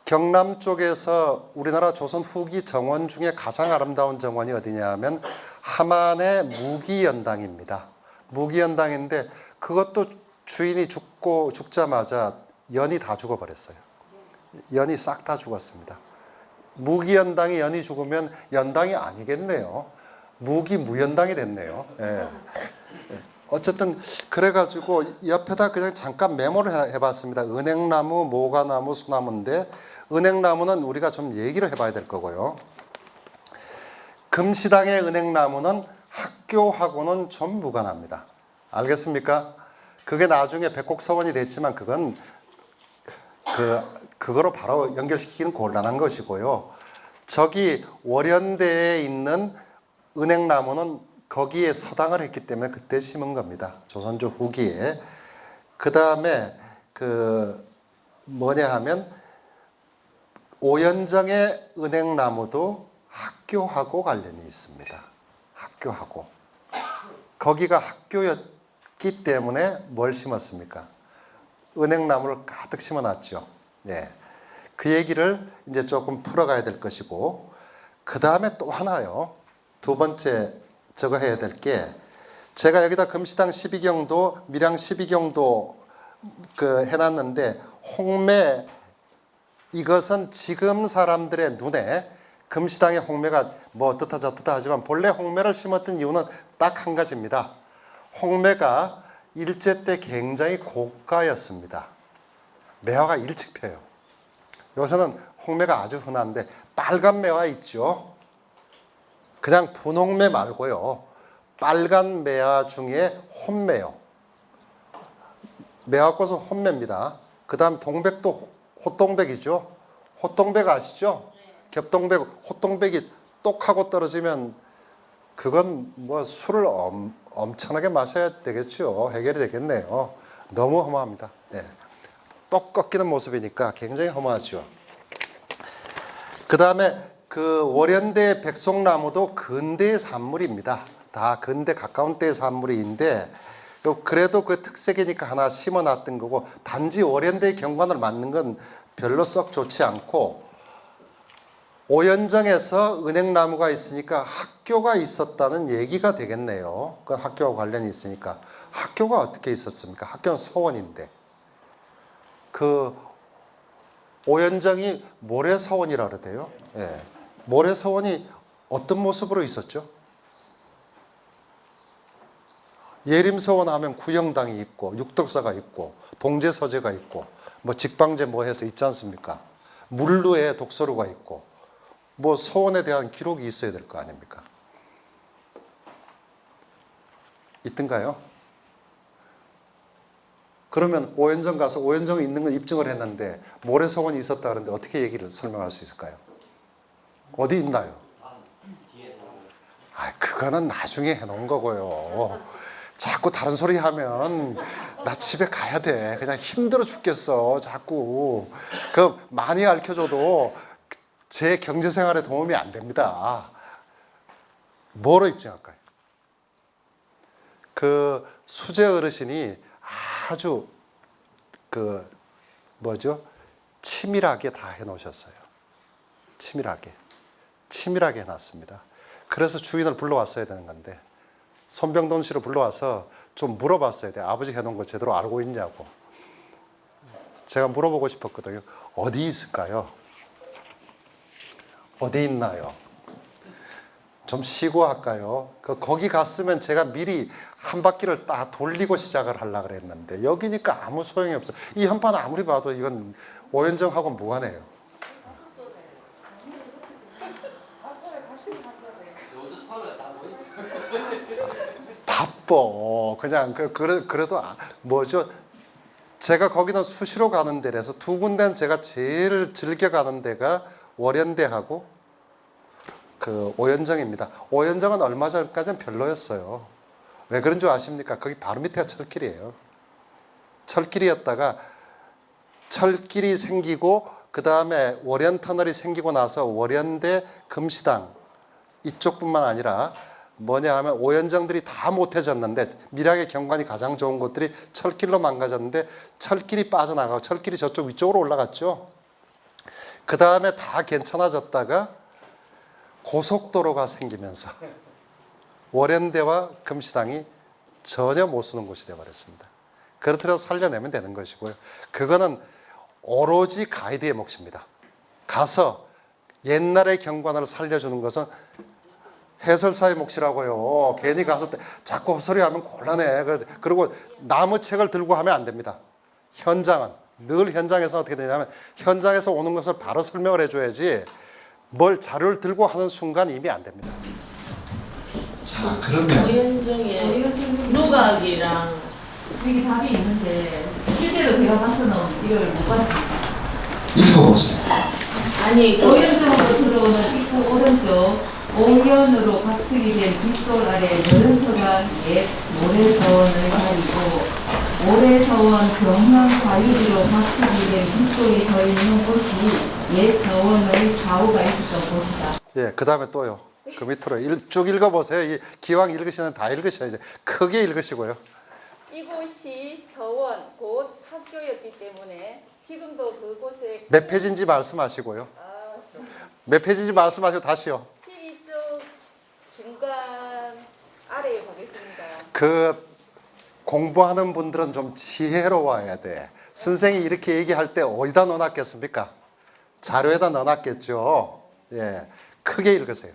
경남 쪽에서 우리나라 조선 후기 정원 중에 가장 아름다운 정원이 어디냐 하면 함안의 무기연당입니다. 무기연당인데 그것도 주인이 죽자마자 연이 다 죽어버렸어요. 연이 싹 다 죽었습니다. 무기연당이 연이 죽으면 연당이 아니겠네요. 무연당이 됐네요. 예. 어쨌든 그래가지고 옆에다 그냥 잠깐 메모를 해봤습니다. 은행나무, 모가나무, 소나무인데 은행나무는 우리가 좀 얘기를 해봐야 될 거고요. 금시당의 은행나무는 학교하고는 좀 무관합니다. 알겠습니까? 그게 나중에 백곡서원이 됐지만 그거로 바로 연결시키기는 곤란한 것이고요. 저기 월연대에 있는 은행나무는 거기에 서당을 했기 때문에 그때 심은 겁니다. 조선조 후기에. 그 다음에 뭐냐 하면 오연정의 은행나무도 학교하고 관련이 있습니다. 학교하고. 거기가 학교였기 때문에 뭘 심었습니까? 은행나무를 가득 심어놨죠. 예. 그 얘기를 이제 조금 풀어가야 될 것이고, 그 다음에 또 하나요. 두 번째 저거 해야 될 게, 제가 여기다 금시당 12경도, 밀양 12경도 해놨는데, 홍매, 이것은 지금 사람들의 눈에 금시당의 홍매가 뭐 어떻다 저떻다 하지만 본래 홍매를 심었던 이유는 딱 한 가지입니다. 홍매가 일제 때 굉장히 고가였습니다. 매화가 일찍 펴요. 요새는 홍매가 아주 흔한데 빨간 매화 있죠. 그냥 분홍매 말고요. 빨간 매화 중에 혼매요. 매화꽃은 혼매입니다. 그 다음 동백도 호동백이죠. 호동백 아시죠? 겹동백, 호동백이 똑하고 떨어지면 그건 뭐 술을 엄청나게 마셔야 되겠죠. 해결이 되겠네요. 너무 허무합니다. 네. 똑 꺾이는 모습이니까 굉장히 허무하죠. 그 다음에 월연대 백송나무도 근대의 산물입니다. 다 근대 가까운 때의 산물인데 그래도 그 특색이니까 하나 심어놨던 거고, 단지 월연대의 경관을 맞는 건 별로 썩 좋지 않고, 오연정에서 은행나무가 있으니까 학교가 있었다는 얘기가 되겠네요. 그 학교와 관련이 있으니까. 학교가 어떻게 있었습니까? 학교는 서원인데. 오연정이 모래서원이라 그러대요. 예. 모래서원이 어떤 모습으로 있었죠? 예림서원 하면 구영당이 있고 육덕사가 있고 동제서재가 있고 뭐 직방제 뭐 해서 있지 않습니까? 물루에 독서루가 있고 뭐 서원에 대한 기록이 있어야 될 거 아닙니까? 있던가요? 그러면 오연정 가서 오연정이 있는 건 입증을 했는데 모래서원이 있었다 그러는데 어떻게 얘기를 설명할 수 있을까요? 어디 있나요? 그거는 나중에 해놓은 거고요. 자꾸 다른 소리 하면 나 집에 가야 돼. 그냥 힘들어 죽겠어. 자꾸 많이 알려줘도 제 경제생활에 도움이 안 됩니다. 뭐로 입증할까요? 수제 어르신이 아주 치밀하게 다 해놓으셨어요. 치밀하게 해놨습니다. 그래서 주인을 불러왔어야 되는 건데 손병돈 씨를 불러와서 좀 물어봤어야 돼요. 아버지 해놓은 거 제대로 알고 있냐고. 제가 물어보고 싶었거든요. 어디 있을까요? 어디 있나요? 좀 쉬고 할까요? 거기 갔으면 제가 미리 한 바퀴를 딱 돌리고 시작을 하려고 그랬는데 여기니까 아무 소용이 없어. 이 현판 아무리 봐도 이건 오연정하고 무관해요. 바빠. 그냥 그래도 뭐죠? 제가 거기는 수시로 가는 데라서 두 군데는 제가 제일 즐겨 가는 데가 월연대하고 오연정입니다. 오연정은 얼마 전까지는 별로였어요. 왜 그런 줄 아십니까? 거기 바로 밑에가 철길이에요. 철길이었다가 철길이 생기고 그 다음에 월연터널이 생기고 나서 월연대 금시당 이쪽뿐만 아니라 뭐냐 하면 오연정들이 다 못해졌는데 밀양의 경관이 가장 좋은 곳들이 철길로 망가졌는데 철길이 빠져나가고 철길이 저쪽 위쪽으로 올라갔죠. 그 다음에 다 괜찮아졌다가 고속도로가 생기면서 월연대와 금시당이 전혀 못 쓰는 곳이 되어버렸습니다. 그렇더라도 살려내면 되는 것이고요. 그거는 오로지 가이드의 몫입니다. 가서 옛날의 경관을 살려주는 것은 해설사의 몫이라고요. 괜히 가서 자꾸 헛소리하면 곤란해. 그리고 나무책을 들고 하면 안 됩니다. 늘 현장에서 어떻게 되냐면 현장에서 오는 것을 바로 설명을 해줘야지 뭘 자료를 들고 하는 순간 이미 안 됩니다. 자, 그러면 오연정의 누각이랑 여기 답이 있는데 실제로 제가 봐서는 이걸 못 봤습니다. 읽어보세요. 아니 그 오연정으로 들어오는 입구 오른쪽 오연으로 각색이 된 빗돌 아래 너른터가 옛 모래서원을 가리고 모래서원 경형 과유지로 각색이 된 빗돌이 서 있는 곳이 옛 서원의 좌우가 있었던 곳이다. 예, 그 다음에 또요. 그 밑으로 쭉 읽어보세요. 기왕 읽으시는 다 읽으셔야죠. 크게 읽으시고요. 이곳이 서원 곧 학교였기 때문에 지금도 그곳에 몇 페이지인지 말씀하시고요. 몇 페이지인지 말씀하시고 다시요. 12쪽 중간 아래에 보겠습니다. 그 공부하는 분들은 좀 지혜로워야 돼. 선생이 이렇게 얘기할 때 어디다 넣어놨겠습니까? 자료에다 넣어놨겠죠. 예, 크게 읽으세요.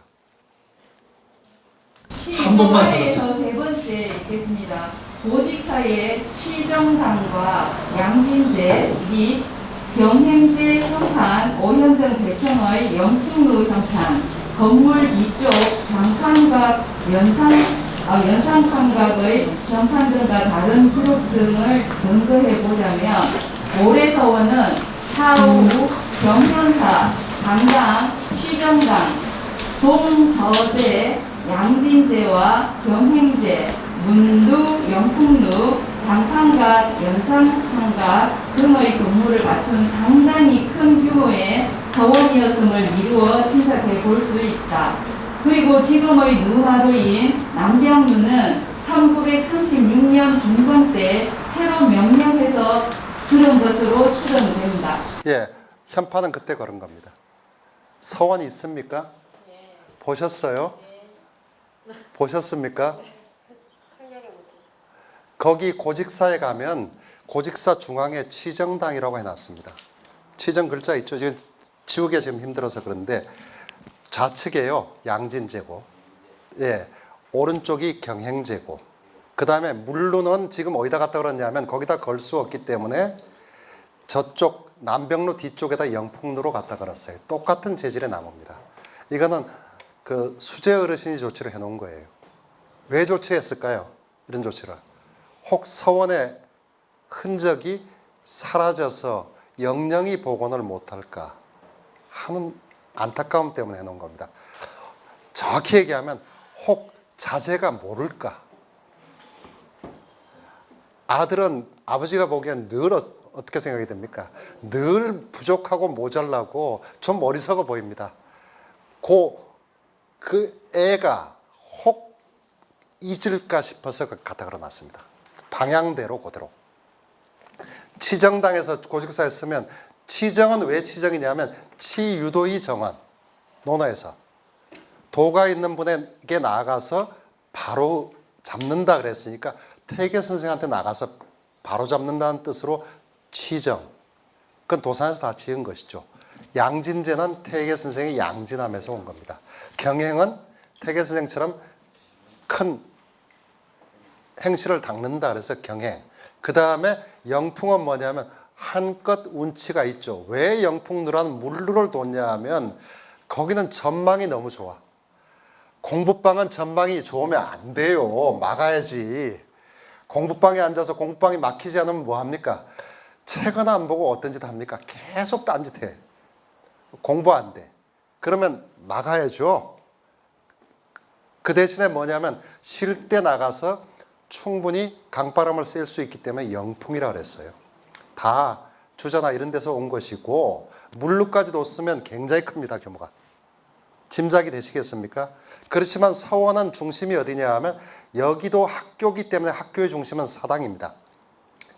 한 번만 시에서 세 번째 읽겠습니다. 보직사의 취정당과 양진제 및 경행제 형판 오현정 대청의 영풍루 형판 건물 위쪽 장판각 연상판각의 형판 등과 다른 기록 등을 근거해 보자면 모래서원은 사후 경현사 당당 취정당 동서제 양진제와 경행제, 문두, 영풍루, 장판각, 연상판각 등의 건물을 갖춘 상당히 큰 규모의 서원이었음을 미루어 짐작해 볼 수 있다. 그리고 지금의 누하루인 남병루는 1936년 중반 때 새로 명명해서 지은 것으로 추정됩니다. 예, 현판은 그때 걸은 겁니다. 서원이 있습니까? 보셨어요? 보셨습니까? 거기 고직사에 가면 고직사 중앙에 치정당이라고 해놨습니다. 치정 글자 있죠? 지금 지우기가 지금 힘들어서 그런데 좌측에요 양진제고, 예, 오른쪽이 경행제고, 그 다음에 물루는 지금 어디다 갖다 걸었냐면 거기다 걸 수 없기 때문에 저쪽 남병로 뒤쪽에다 영풍루로 갖다 걸었어요. 똑같은 재질의 나무입니다. 이거는 그 수재 어르신이 조치를 해놓은 거예요. 왜 조치했을까요? 이런 조치를. 혹 서원의 흔적이 사라져서 영영이 복원을 못할까 하는 안타까움 때문에 해놓은 겁니다. 정확히 얘기하면 혹 자제가 모를까. 아들은 아버지가 보기엔 늘 어떻게 생각이 됩니까? 늘 부족하고 모자라고 좀 어리석어 보입니다. 그 애가 혹 잊을까 싶어서 갖다 걸어놨습니다. 방향대로 그대로. 치정당에서 고직사에 쓰면 치정은 왜 치정이냐면 치유도의 정원 논어에서 도가 있는 분에게 나아가서 바로 잡는다 그랬으니까 태계 선생한테 나가서 바로 잡는다는 뜻으로 치정. 그건 도산에서 다 지은 것이죠. 양진제는 태계 선생이 양진함에서 온 겁니다. 경행은 태계 선생처럼 큰 행실을 닦는다 그래서 경행. 그 다음에 영풍은 뭐냐면 한껏 운치가 있죠. 왜 영풍루라는 물루를 뒀냐 하면 거기는 전망이 너무 좋아. 공부방은 전망이 좋으면 안 돼요. 막아야지. 공부방에 앉아서 공부방이 막히지 않으면 뭐합니까? 책은 안 보고 어떤 짓 합니까? 계속 딴짓해. 공부 안 돼. 그러면 막아야죠. 그 대신에 뭐냐면 쉴 때 나가서 충분히 강바람을 쐴 수 있기 때문에 영풍이라고 그랬어요. 다 주저나 이런 데서 온 것이고 물루까지 뒀으면 굉장히 큽니다. 규모가. 짐작이 되시겠습니까? 그렇지만 서원은 중심이 어디냐 하면 여기도 학교이기 때문에 학교의 중심은 사당입니다.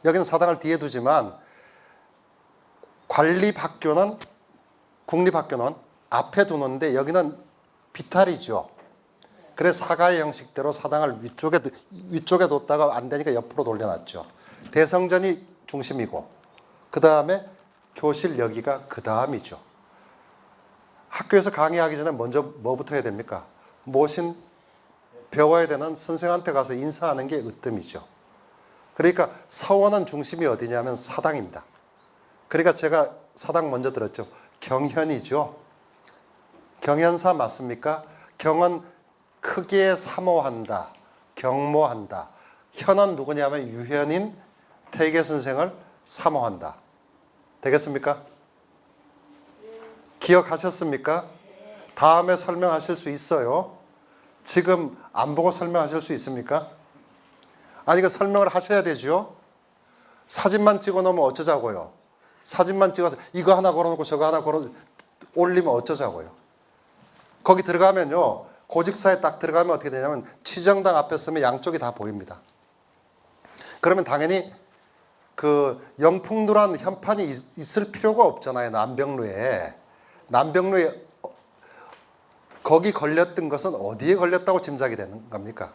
여기는 사당을 뒤에 두지만 관립학교는 국립학교는 앞에 두는데 여기는 비탈이죠. 그래서 사가의 형식대로 사당을 위쪽에 뒀다가 안 되니까 옆으로 돌려놨죠. 대성전이 중심이고 그 다음에 교실 여기가 그 다음이죠. 학교에서 강의하기 전에 먼저 뭐부터 해야 됩니까? 모신 배워야 되는 선생한테 가서 인사하는 게 으뜸이죠. 그러니까 서원은 중심이 어디냐면 사당입니다. 그러니까 제가 사당 먼저 들었죠. 경현이죠. 경현사 맞습니까? 경은 크게 사모한다, 경모한다. 현은 누구냐면 유현인 태계 선생을 사모한다. 되겠습니까? 기억하셨습니까? 다음에 설명하실 수 있어요. 지금 안 보고 설명하실 수 있습니까? 아니, 그 설명을 하셔야 되죠. 사진만 찍어 놓으면 어쩌자고요. 사진만 찍어서 이거 하나 걸어놓고 저거 하나 걸어 올리면 어쩌자고요. 거기 들어가면요, 고직사에 딱 들어가면 어떻게 되냐면 치정당 앞에 서면 양쪽이 다 보입니다. 그러면 당연히 그 영풍루란 현판이 있을 필요가 없잖아요. 남병루에. 남병루에 거기 걸렸던 것은 어디에 걸렸다고 짐작이 되는 겁니까?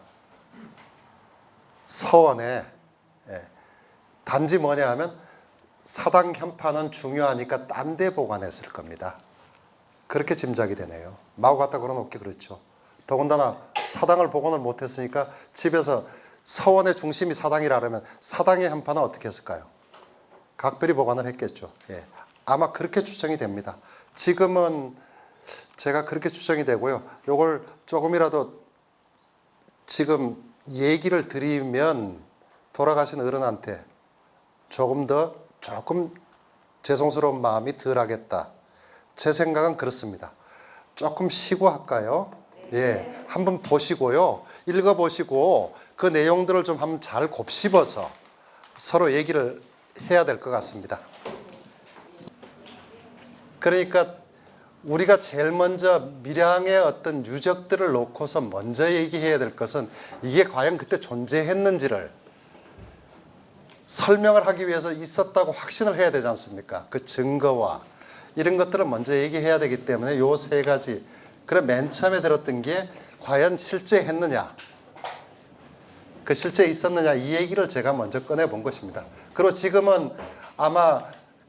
서원에. 예. 단지 뭐냐 하면 사당 현판은 중요하니까 딴 데 보관했을 겁니다. 그렇게 짐작이 되네요. 마구 갖다 걸어놓기 그렇죠. 더군다나 사당을 복원을 못했으니까 집에서 서원의 중심이 사당이라 그러면 사당의 현판은 어떻게 했을까요? 각별히 보관을 했겠죠. 예. 아마 그렇게 추정이 됩니다. 지금은 제가 그렇게 추정이 되고요. 요걸 조금이라도 지금 얘기를 드리면 돌아가신 어른한테 조금 죄송스러운 마음이 덜하겠다. 제 생각은 그렇습니다. 조금 쉬고 할까요? 예, 한번 보시고요. 읽어보시고 그 내용들을 좀 한번 잘 곱씹어서 서로 얘기를 해야 될 것 같습니다. 그러니까 우리가 제일 먼저 밀양의 어떤 유적들을 놓고서 먼저 얘기해야 될 것은 이게 과연 그때 존재했는지를 설명을 하기 위해서 있었다고 확신을 해야 되지 않습니까? 그 증거와 이런 것들을 먼저 얘기해야 되기 때문에 요 세 가지. 그럼 맨 처음에 들었던 게 과연 실제 했느냐, 그 실제 있었느냐, 이 얘기를 제가 먼저 꺼내본 것입니다. 그리고 지금은 아마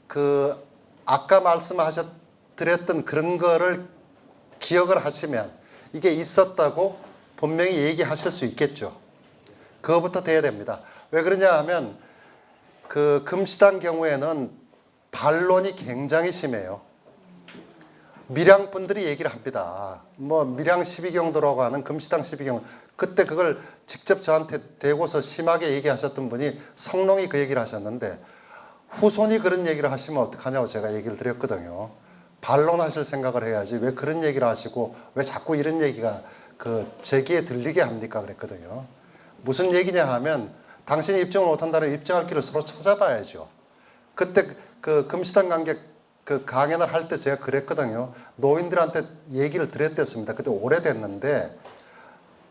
그 아까 드렸던 그런 거를 기억을 하시면 이게 있었다고 분명히 얘기하실 수 있겠죠. 그거부터 돼야 됩니다. 왜 그러냐 하면 그 금시당 경우에는 반론이 굉장히 심해요. 밀양 분들이 얘기를 합니다. 뭐 밀양 12경도라고 하는 금시당 12경, 그때 그걸 직접 저한테 대고서 심하게 얘기하셨던 분이 성롱이 그 얘기를 하셨는데 후손이 그런 얘기를 하시면 어떡하냐고 제가 얘기를 드렸거든요. 반론하실 생각을 해야지 왜 그런 얘기를 하시고 왜 자꾸 이런 얘기가 그 제 귀에 들리게 합니까? 그랬거든요. 무슨 얘기냐 하면 당신이 입증을 못한다면 입증할 길을 서로 찾아봐야죠. 그때 그 금시당 관객 그 강연을 할 때 제가 그랬거든요. 노인들한테 얘기를 드렸댔습니다. 그때 오래됐는데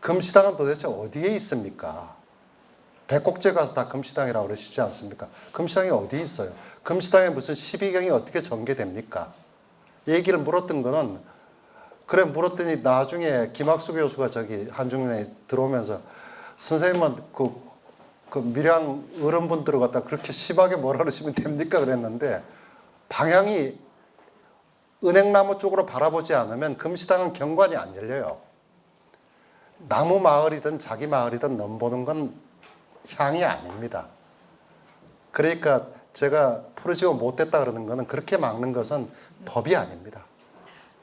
금시당은 도대체 어디에 있습니까? 백곡제 가서 다 금시당이라고 그러시지 않습니까? 금시당이 어디에 있어요? 금시당에 무슨 12경이 어떻게 전개됩니까? 얘기를 물었던 거는 그래 물었더니 나중에 김학수 교수가 저기 한중년에 들어오면서 선생님은 그 밀양 어른분들을 갖다 그렇게 심하게 뭐라 그러시면 됩니까? 그랬는데 방향이 은행나무 쪽으로 바라보지 않으면 금시당은 경관이 안 열려요. 나무 마을이든 자기 마을이든 넘보는 건 향이 아닙니다. 그러니까 제가 풀어지고 못됐다 그러는 거는 그렇게 막는 것은 법이 아닙니다.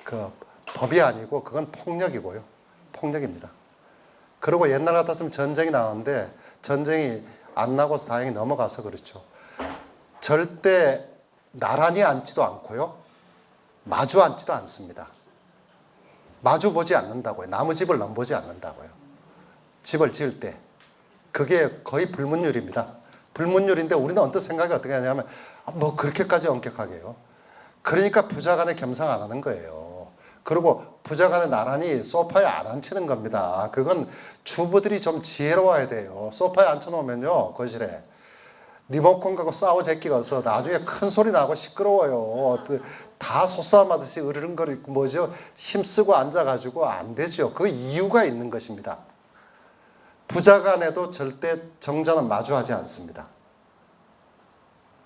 그 법이 아니고 그건 폭력이고요. 폭력입니다. 그리고 옛날 같았으면 전쟁이 나오는데 전쟁이 안 나고서 다행히 넘어가서 그렇죠. 절대 나란히 앉지도 않고요. 마주 앉지도 않습니다. 마주 보지 않는다고요. 나무집을 넘보지 않는다고요. 집을 지을 때. 그게 거의 불문율입니다. 불문율인데 우리는 언뜻 생각이 어떻게 하냐면 뭐 그렇게까지 엄격하게요. 그러니까 부자간에 겸상 안 하는 거예요. 그리고 부자간에 나란히 소파에 안 앉히는 겁니다. 그건 주부들이 좀 지혜로워야 돼요. 소파에 앉혀놓으면요, 거실에 리모컨 갖고 싸워 제끼어서 나중에 큰 소리 나고 시끄러워요. 다 소싸움하듯이 으르렁거리고 뭐죠? 힘쓰고 앉아가지고 안 되죠. 그 이유가 있는 것입니다. 부자 간에도 절대 정자는 마주하지 않습니다.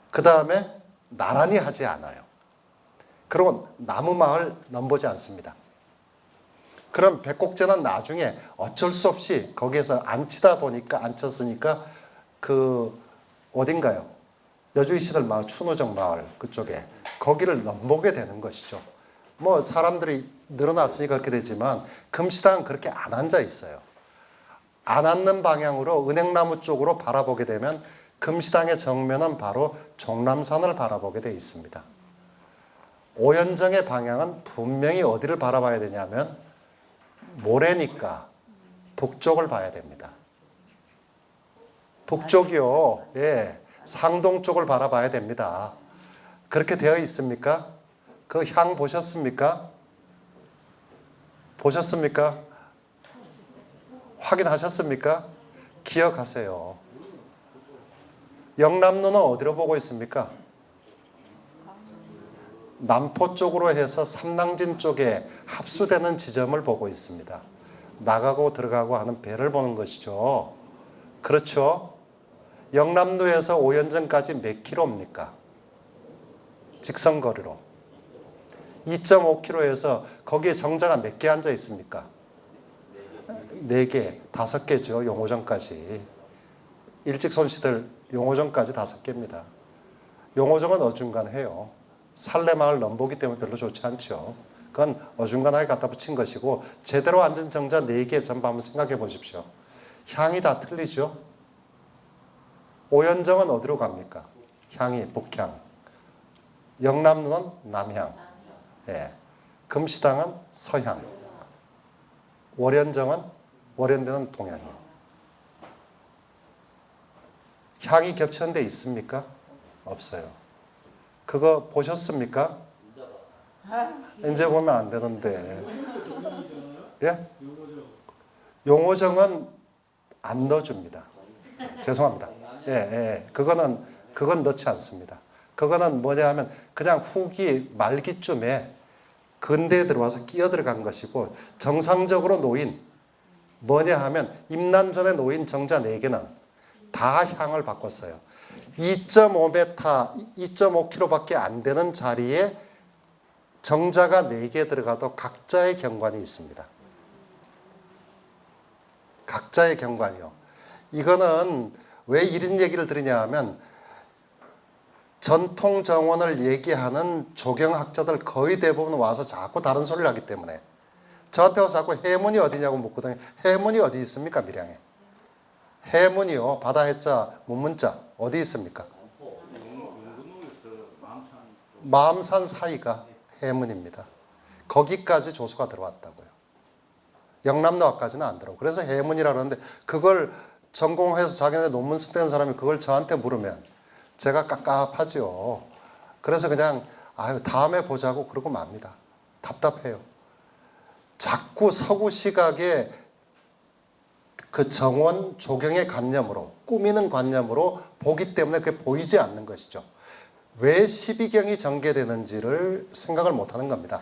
그 다음에 나란히 하지 않아요. 그리고 나무마을 넘보지 않습니다. 그럼 백곡제는 나중에 어쩔 수 없이 거기에서 앉혔으니까 그 어딘가요? 여주이 시들 마을, 춘우정 마을 그쪽에 거기를 넘보게 되는 것이죠. 뭐 사람들이 늘어났으니 그렇게 되지만 금시당은 그렇게 안 앉아 있어요. 안 앉는 방향으로 은행나무 쪽으로 바라보게 되면 금시당의 정면은 바로 종남산을 바라보게 되어 있습니다. 오연정의 방향은 분명히 어디를 바라봐야 되냐면 모래니까 북쪽을 봐야 됩니다. 북쪽이요. 예, 상동 쪽을 바라봐야 됩니다. 그렇게 되어 있습니까? 그 향 보셨습니까? 보셨습니까? 확인하셨습니까? 기억하세요. 영남로는 어디로 보고 있습니까? 남포 쪽으로 해서 삼낭진 쪽에 합수되는 지점을 보고 있습니다. 나가고 들어가고 하는 배를 보는 것이죠. 그렇죠? 영남로에서 오연정까지 몇 킬로입니까? 직선거리로 2.5km에서 거기에 정자가 몇 개 앉아 있습니까? 4개, 5개죠. 용호정까지. 일직손시들 용호정까지 5개입니다. 용호정은 어중간해요. 산레마을 넘보기 때문에 별로 좋지 않죠. 그건 어중간하게 갖다 붙인 것이고 제대로 앉은 정자 4개 전부 한번 생각해 보십시오. 향이 다 틀리죠. 오연정은 어디로 갑니까? 향이 북향. 영남로는 남향. 예. 금시당은 서향. 월연대는 동향이에요. 향이 겹치는 데 있습니까? 없어요. 그거 보셨습니까? 이제 보면 안 되는데. 예? 용호정은 안 넣어줍니다. 죄송합니다. 예, 예. 그건 넣지 않습니다. 그거는 뭐냐 하면 그냥 후기 말기쯤에 근대에 들어와서 끼어 들어간 것이고 정상적으로 놓인 뭐냐 하면 임난 전에 놓인 정자 4개는 다 향을 바꿨어요. 2.5m, 2.5km밖에 안 되는 자리에 정자가 4개 들어가도 각자의 경관이 있습니다. 각자의 경관이요. 이거는 왜 이런 얘기를 드리냐 하면 전통 정원을 얘기하는 조경학자들 거의 대부분 와서 자꾸 다른 소리를 하기 때문에 저한테 와서 자꾸 해문이 어디냐고 묻거든요. 해문이 어디 있습니까? 밀양에. 해문이요. 바다해자 문문자 어디 있습니까? 마음산 사이가 해문입니다. 거기까지 조수가 들어왔다고요. 영남로까지는 안 들어오고. 그래서 해문이라 그러는데 그걸 전공해서 자기네 논문 쓰는 사람이 그걸 저한테 물으면 제가 깝깝하죠. 그래서 그냥 아유 다음에 보자고 그러고 맙니다. 답답해요. 자꾸 서구 시각의 그 정원 조경의 관념으로 꾸미는 관념으로 보기 때문에 그게 보이지 않는 것이죠. 왜 12경이 전개되는지를 생각을 못하는 겁니다.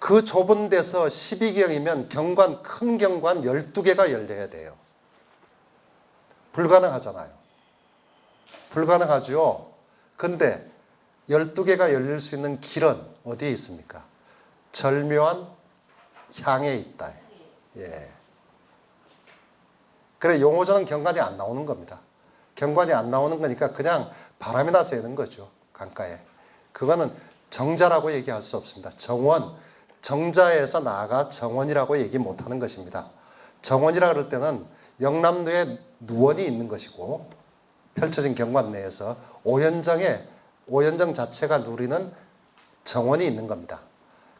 그 좁은 데서 12경이면 경관, 큰 경관 12개가 열려야 돼요. 불가능하잖아요. 불가능하죠. 근데 12개가 열릴 수 있는 길은 어디에 있습니까? 절묘한 향에 있다. 예. 그래 용호전은 경관이 안 나오는 겁니다. 경관이 안 나오는 거니까 그냥 바람이나 새는 거죠. 강가에. 그거는 정자라고 얘기할 수 없습니다. 정원, 정자에서 나아가 정원이라고 얘기 못하는 것입니다. 정원이라 그럴 때는 영남로에 누원이 있는 것이고 펼쳐진 경관 내에서 오연정 자체가 누리는 정원이 있는 겁니다.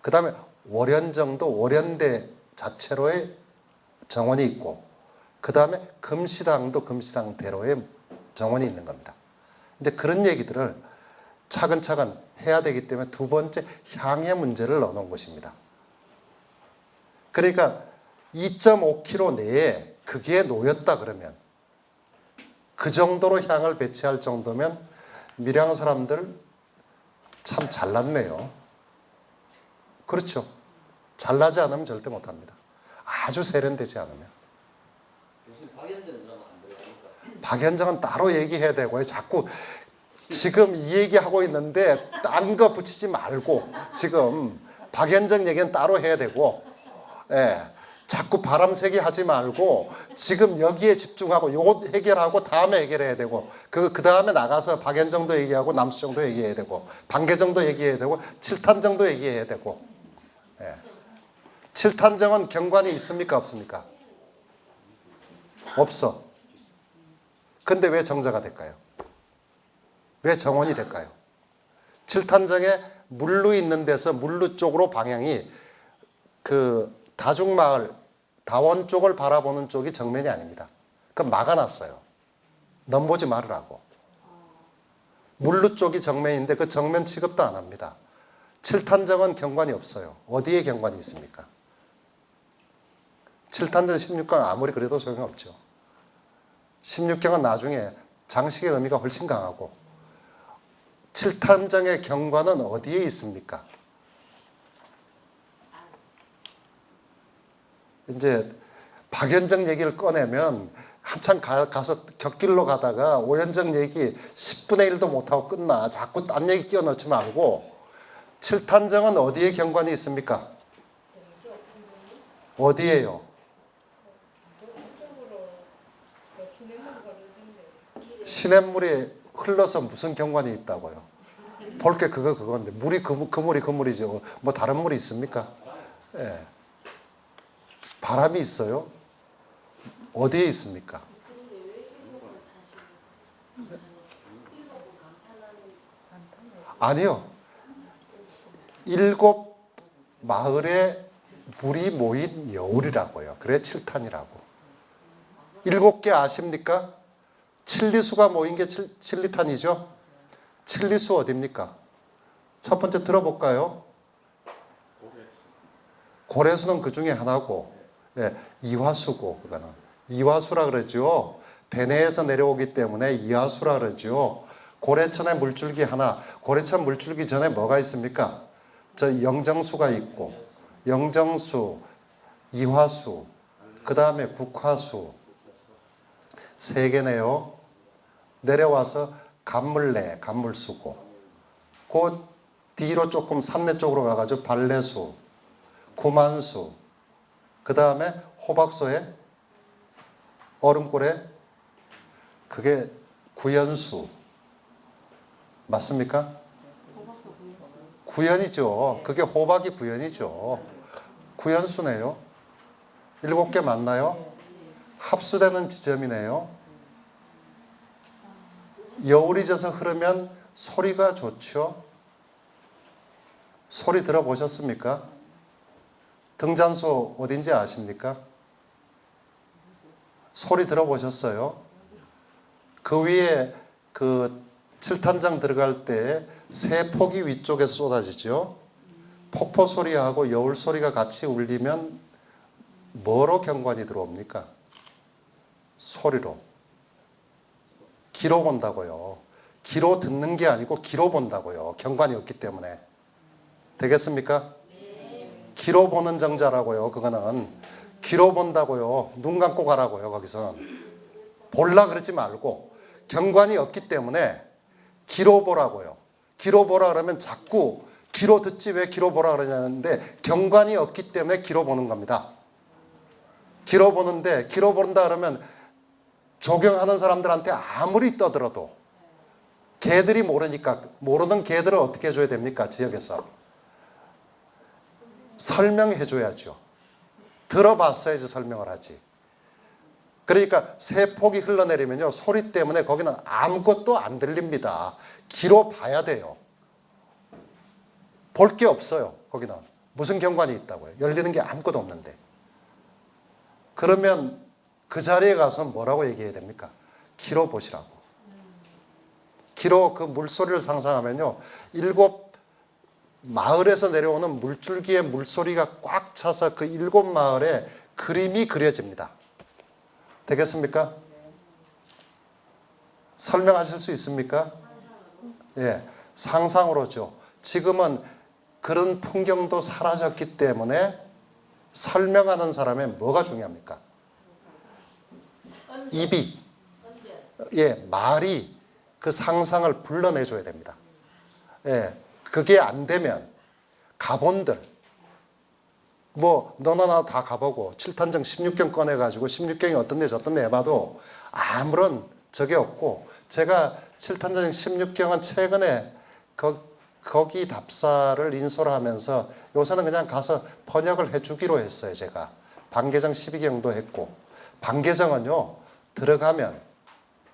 그 다음에 월연정도 월연대 자체로의 정원이 있고 그 다음에 금시당도 금시당대로의 정원이 있는 겁니다. 이제 그런 얘기들을 차근차근 해야 되기 때문에 두 번째 향의 문제를 넣어놓은 것입니다. 그러니까 2.5km 내에 그게 놓였다 그러면 그 정도로 향을 배치할 정도면 밀양 사람들 참 잘났네요. 그렇죠. 잘나지 않으면 절대 못합니다. 아주 세련되지 않으면. 박연정은 따로 얘기해야 되고요. 자꾸 지금 이 얘기하고 있는데 딴 거 붙이지 말고 지금 박연정 얘기는 따로 해야 되고 예, 자꾸 바람세기 하지 말고 지금 여기에 집중하고 요거 해결하고 다음에 해결해야 되고 그 다음에 나가서 박연정도 얘기하고 남수정도 얘기해야 되고 반개정도 얘기해야 되고 칠탄정도 얘기해야 되고 예. 칠탄정은 경관이 있습니까? 없습니까? 없어. 근데 왜 정자가 될까요? 왜 정원이 될까요? 칠탄정에 물루 있는 데서 물루 쪽으로 방향이 그 다중마을, 다원 쪽을 바라보는 쪽이 정면이 아닙니다. 그럼 막아놨어요. 넘보지 말으라고. 물루 쪽이 정면인데 그 정면 취급도 안 합니다. 칠탄정은 경관이 없어요. 어디에 경관이 있습니까? 칠탄정 16경 아무리 그래도 소용없죠. 16경은 나중에 장식의 의미가 훨씬 강하고 칠탄정의 경관은 어디에 있습니까? 이제 박연정 얘기를 꺼내면 한참 가서 곁길로 가다가 오연정 얘기 10분의 1도 못하고 끝나. 자꾸 딴 얘기 끼워 넣지 말고 칠탄정은 어디에 경관이 있습니까? 어디에요? 시냇물이 흘러서 무슨 경관이 있다고요? 볼 게 그건데 물이 그 물이죠. 뭐 다른 물이 있습니까? 예. 바람이 있어요? 어디에 있습니까? 아니요. 7 마을에 물이 모인 여울이라고요. 그래 칠탄이라고. 7개 아십니까? 칠리수가 모인 게 칠리탄이죠. 칠리수 어디입니까? 첫 번째 들어볼까요? 고래수는 그 중에 하나고, 예, 이화수고, 그거는. 이화수라 그러죠. 배내에서 내려오기 때문에 이화수라 그러죠. 고래천의 물줄기 하나, 고래천 물줄기 전에 뭐가 있습니까? 저 영정수가 있고, 영정수, 이화수, 그 다음에 국화수, 3개네요. 내려와서 간물내, 간물수고, 그 뒤로 조금 산내 쪽으로 가가지고 발래수, 구만수, 그 다음에 호박소에 얼음골에 그게 구연수 맞습니까? 구연이죠. 그게 호박이 구연이죠. 구연수네요. 7개 맞나요? 합수되는 지점이네요. 여울이 져서 흐르면 소리가 좋죠. 소리 들어보셨습니까? 등잔소 어딘지 아십니까? 소리 들어보셨어요? 그 위에 그 칠탄장 들어갈 때 새 폭이 위쪽에서 쏟아지죠. 폭포 소리하고 여울 소리가 같이 울리면 뭐로 경관이 들어옵니까? 소리로. 귀로 본다고요. 귀로 듣는 게 아니고 귀로 본다고요. 경관이 없기 때문에. 되겠습니까? 귀로 보는 정자라고요. 그거는 귀로 본다고요. 눈 감고 가라고요. 거기서는 볼라 그러지 말고 경관이 없기 때문에 귀로 보라고요. 귀로 보라 그러면 자꾸 귀로 듣지 왜 귀로 보라 그러냐는데 경관이 없기 때문에 귀로 보는 겁니다. 귀로 보는데 귀로 본다 그러면 조경하는 사람들한테 아무리 떠들어도 개들이 모르니까 모르는 개들을 어떻게 해줘야 됩니까? 지역에서 설명해 줘야죠. 들어봤어야지 설명을 하지. 그러니까 새 폭이 흘러내리면요 소리 때문에 거기는 아무것도 안 들립니다. 귀로 봐야 돼요. 볼 게 없어요. 거기는 무슨 경관이 있다고요? 열리는 게 아무것도 없는데. 그러면 그 자리에 가서 뭐라고 얘기해야 됩니까? 귀로 보시라고. 귀로 그 물소리를 상상하면요 7 마을에서 내려오는 물줄기의 물소리가 꽉 차서 그 7 마을에 그림이 그려집니다. 되겠습니까? 설명하실 수 있습니까? 예, 상상으로죠. 지금은 그런 풍경도 사라졌기 때문에 설명하는 사람의 뭐가 중요합니까? 입이, 예, 말이 그 상상을 불러내줘야 됩니다. 예, 그게 안 되면 가본들, 뭐 너나 나 다 가보고 칠탄정 16경 꺼내가지고 16경이 어떤 데 저떤 데 해봐도 아무런 적이 없고 제가 칠탄정 16경은 최근에 그 거기 답사를 인솔 하면서 요새는 그냥 가서 번역을 해주기로 했어요. 제가 반계정 12경도 했고, 반계정은요 들어가면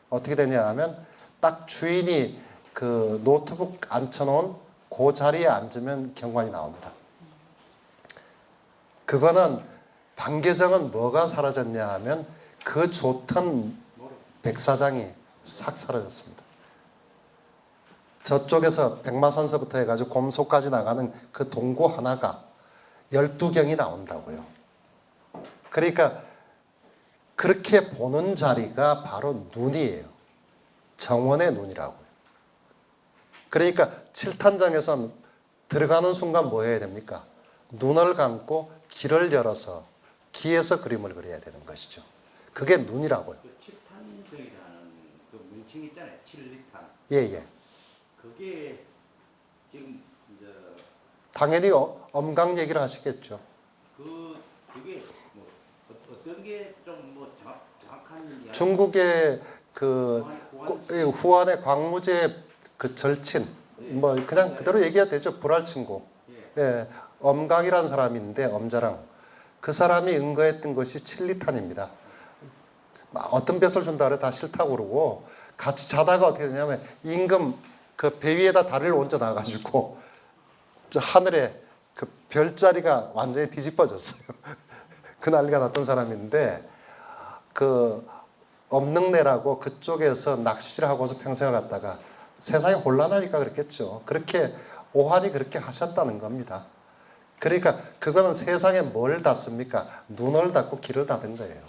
어떻게 되냐 하면 딱 주인이 그 노트북 앉혀놓은 그 자리에 앉으면 경관이 나옵니다. 그거는 반계정은 뭐가 사라졌냐 하면 그 좋던 백사장이 싹 사라졌습니다. 저쪽에서 백마산서부터 해가지고 곰소까지 나가는 그 동고 하나가 12경이 나온다고요. 그러니까 그렇게 보는 자리가 바로 눈이에요. 정원의 눈이라고요. 그러니까 칠탄장에선 들어가는 순간 뭐 해야 됩니까? 눈을 감고 길을 열어서 기에서 그림을 그려야 되는 것이죠. 그게 눈이라고요. 그 칠탄정이라는 그 문칭 있잖아요. 칠리탄. 예. 그게 지금 이제 당연히 엄강 얘기를 하시겠죠. 그게 뭐 어떤 게 좀 뭐 정확한 이야기? 중국의 그 후한의 광무제 그 절친, 뭐 그냥 그대로 얘기해도 되죠. 불알친구. 예, 엄강이라는 사람이 있는데 엄자랑 그 사람이 은거했던 것이 칠리탄입니다. 어떤 벼슬 준다 그래 다 싫다고 그러고 같이 자다가 어떻게 되냐면 임금 그 배 위에다 다리를 얹어 놔가지고 저 하늘에 그 별자리가 완전히 뒤집어졌어요. 그 난리가 났던 사람인데 그 엄능내라고 그쪽에서 낚시를 하고서 평생을 갔다가 세상이 혼란하니까 그랬겠죠. 그렇게 오한이 그렇게 하셨다는 겁니다. 그러니까 그거는 세상에 뭘 닫습니까? 눈을 닫고 길을 닫은 거예요.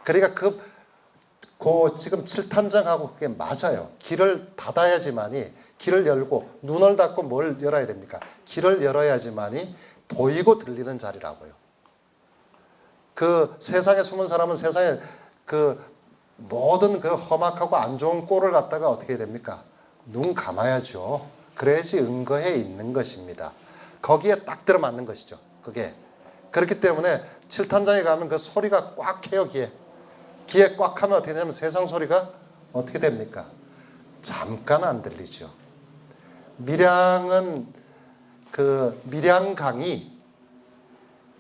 그러니까 그 지금 칠탄장하고 그게 맞아요. 길을 닫아야지만이 길을 열고 눈을 닫고 뭘 열어야 됩니까? 길을 열어야지만이 보이고 들리는 자리라고요. 그 세상에 숨은 사람은 세상에 그 모든 그 험악하고 안 좋은 꼴을 갖다가 어떻게 됩니까? 눈 감아야죠. 그래야지 은거해 있는 것입니다. 거기에 딱 들어맞는 것이죠. 그게. 그렇기 때문에 칠탄장에 가면 그 소리가 꽉 해요. 귀에 꽉 하면 어떻게 되냐면 세상 소리가 어떻게 됩니까? 잠깐 안 들리죠. 밀양은 그 밀양강이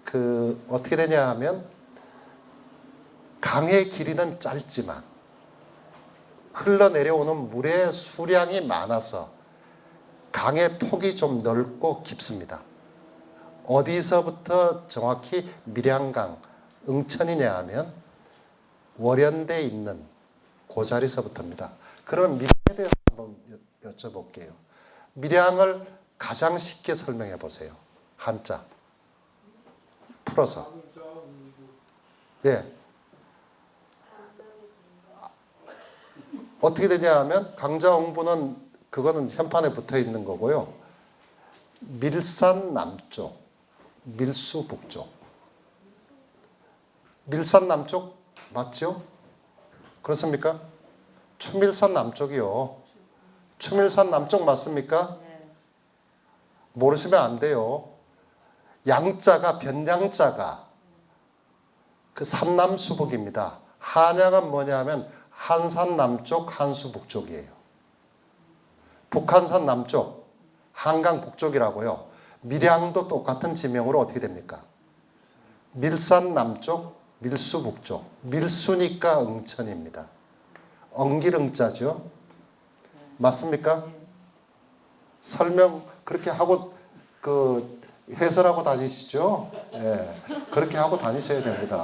그 어떻게 되냐 하면 강의 길이는 짧지만 흘러내려오는 물의 수량이 많아서 강의 폭이 좀 넓고 깊습니다. 어디서부터 정확히 밀양강, 응천이냐 하면 월연대에 있는 그 자리서부터입니다. 그럼 밀양에 대해서 한번 여쭤볼게요. 밀양을 가장 쉽게 설명해 보세요. 한자 풀어서. 예. 어떻게 되냐 하면 강자홍부는 그거는 현판에 붙어 있는 거고요. 밀산 남쪽, 밀수 북쪽. 밀산 남쪽 맞죠? 그렇습니까? 추밀산 남쪽이요. 추밀산 남쪽 맞습니까? 모르시면 안 돼요. 양자가 변양자가 그 산남수북입니다. 한양은 뭐냐면 한산 남쪽, 한수 북쪽이에요. 북한산 남쪽, 한강 북쪽이라고요. 밀양도 똑같은 지명으로 어떻게 됩니까? 밀산 남쪽, 밀수 북쪽. 밀수니까 응천입니다. 엉기릉자죠. 맞습니까? 설명 그렇게 하고 그 해설하고 다니시죠? 예, 그렇게 하고 다니셔야 됩니다.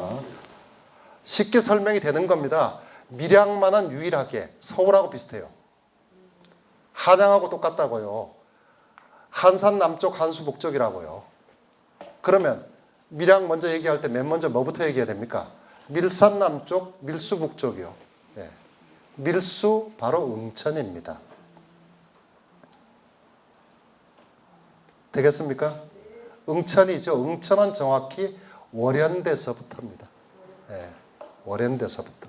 쉽게 설명이 되는 겁니다. 밀양만은 유일하게 서울하고 비슷해요. 한양하고 똑같다고요. 한산 남쪽, 한수 북쪽이라고요. 그러면 밀양 먼저 얘기할 때 맨 먼저 뭐부터 얘기해야 됩니까? 밀산 남쪽, 밀수 북쪽이요. 예. 밀수 바로 응천입니다. 되겠습니까? 응천이죠. 응천은 정확히 월연대서부터입니다. 예. 월연대서부터.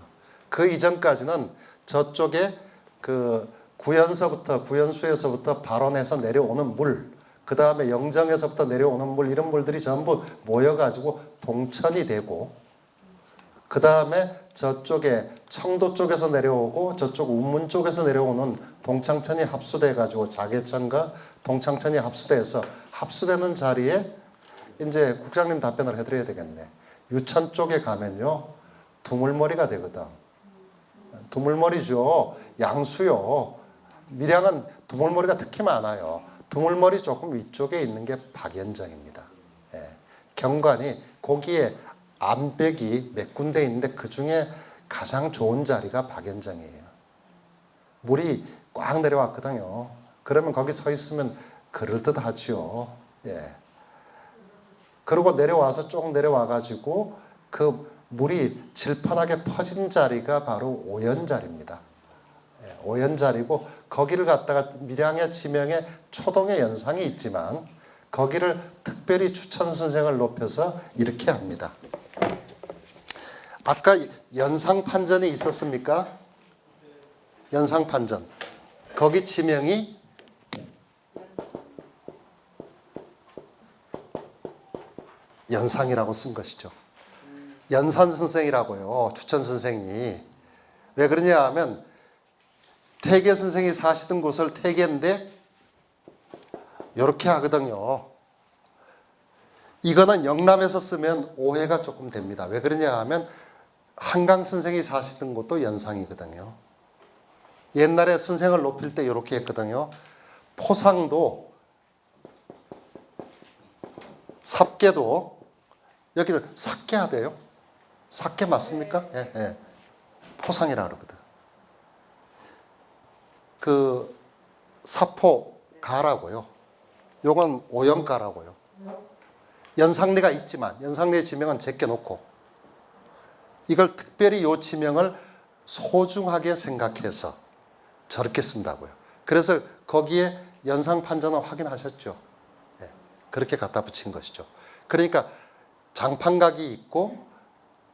그 이전까지는 저쪽에 그 구연수에서부터 발원해서 내려오는 물, 그 다음에 영정에서부터 내려오는 물, 이런 물들이 전부 모여가지고 동천이 되고, 그 다음에 저쪽에 청도 쪽에서 내려오고 저쪽 운문 쪽에서 내려오는 동창천이 합수돼 가지고 자계천과 동창천이 합수돼서 합수되는 자리에 이제 국장님 답변을 해드려야 되겠네. 유천 쪽에 가면요 두물머리가 되거든. 두물머리죠. 양수요. 밀양은 두물머리가 특히 많아요. 두물머리 조금 위쪽에 있는 게 박연장입니다. 예. 경관이 거기에 암벽이 몇 군데 있는데 그 중에 가장 좋은 자리가 박연장이에요. 물이 꽉 내려왔거든요. 그러면 거기 서 있으면 그럴듯하지요. 예. 그리고 내려와서 쭉 내려와가지고 그 물이 질펀하게 퍼진 자리가 바로 오연자리입니다. 예, 오연자리고 거기를 갖다가 밀양의 지명에 초동의 연상이 있지만 거기를 특별히 추천 선생을 높여서 이렇게 합니다. 아까 연상판전이 있었습니까? 연상판전. 거기 지명이 연상이라고 쓴 것이죠. 연산 선생이라고요. 추천 선생이. 왜 그러냐 하면 태계 선생이 사시던 곳을 태계인데 이렇게 하거든요. 이거는 영남에서 쓰면 오해가 조금 됩니다. 왜 그러냐 하면 한강 선생이 사시던 곳도 연상이거든요. 옛날에 선생을 높일 때 이렇게 했거든요. 포상도 삽계도 여기는 삭계하대요. 삭계 맞습니까? 예, 예. 포상이라 그러거든. 그 사포가라고요. 요건 오연가라고요. 연상리가 있지만 연상리의 지명은 제껴놓고 이걸 특별히 요 지명을 소중하게 생각해서 저렇게 쓴다고요. 그래서 거기에 연상판전은 확인하셨죠. 예, 그렇게 갖다 붙인 것이죠. 그러니까 장판각이 있고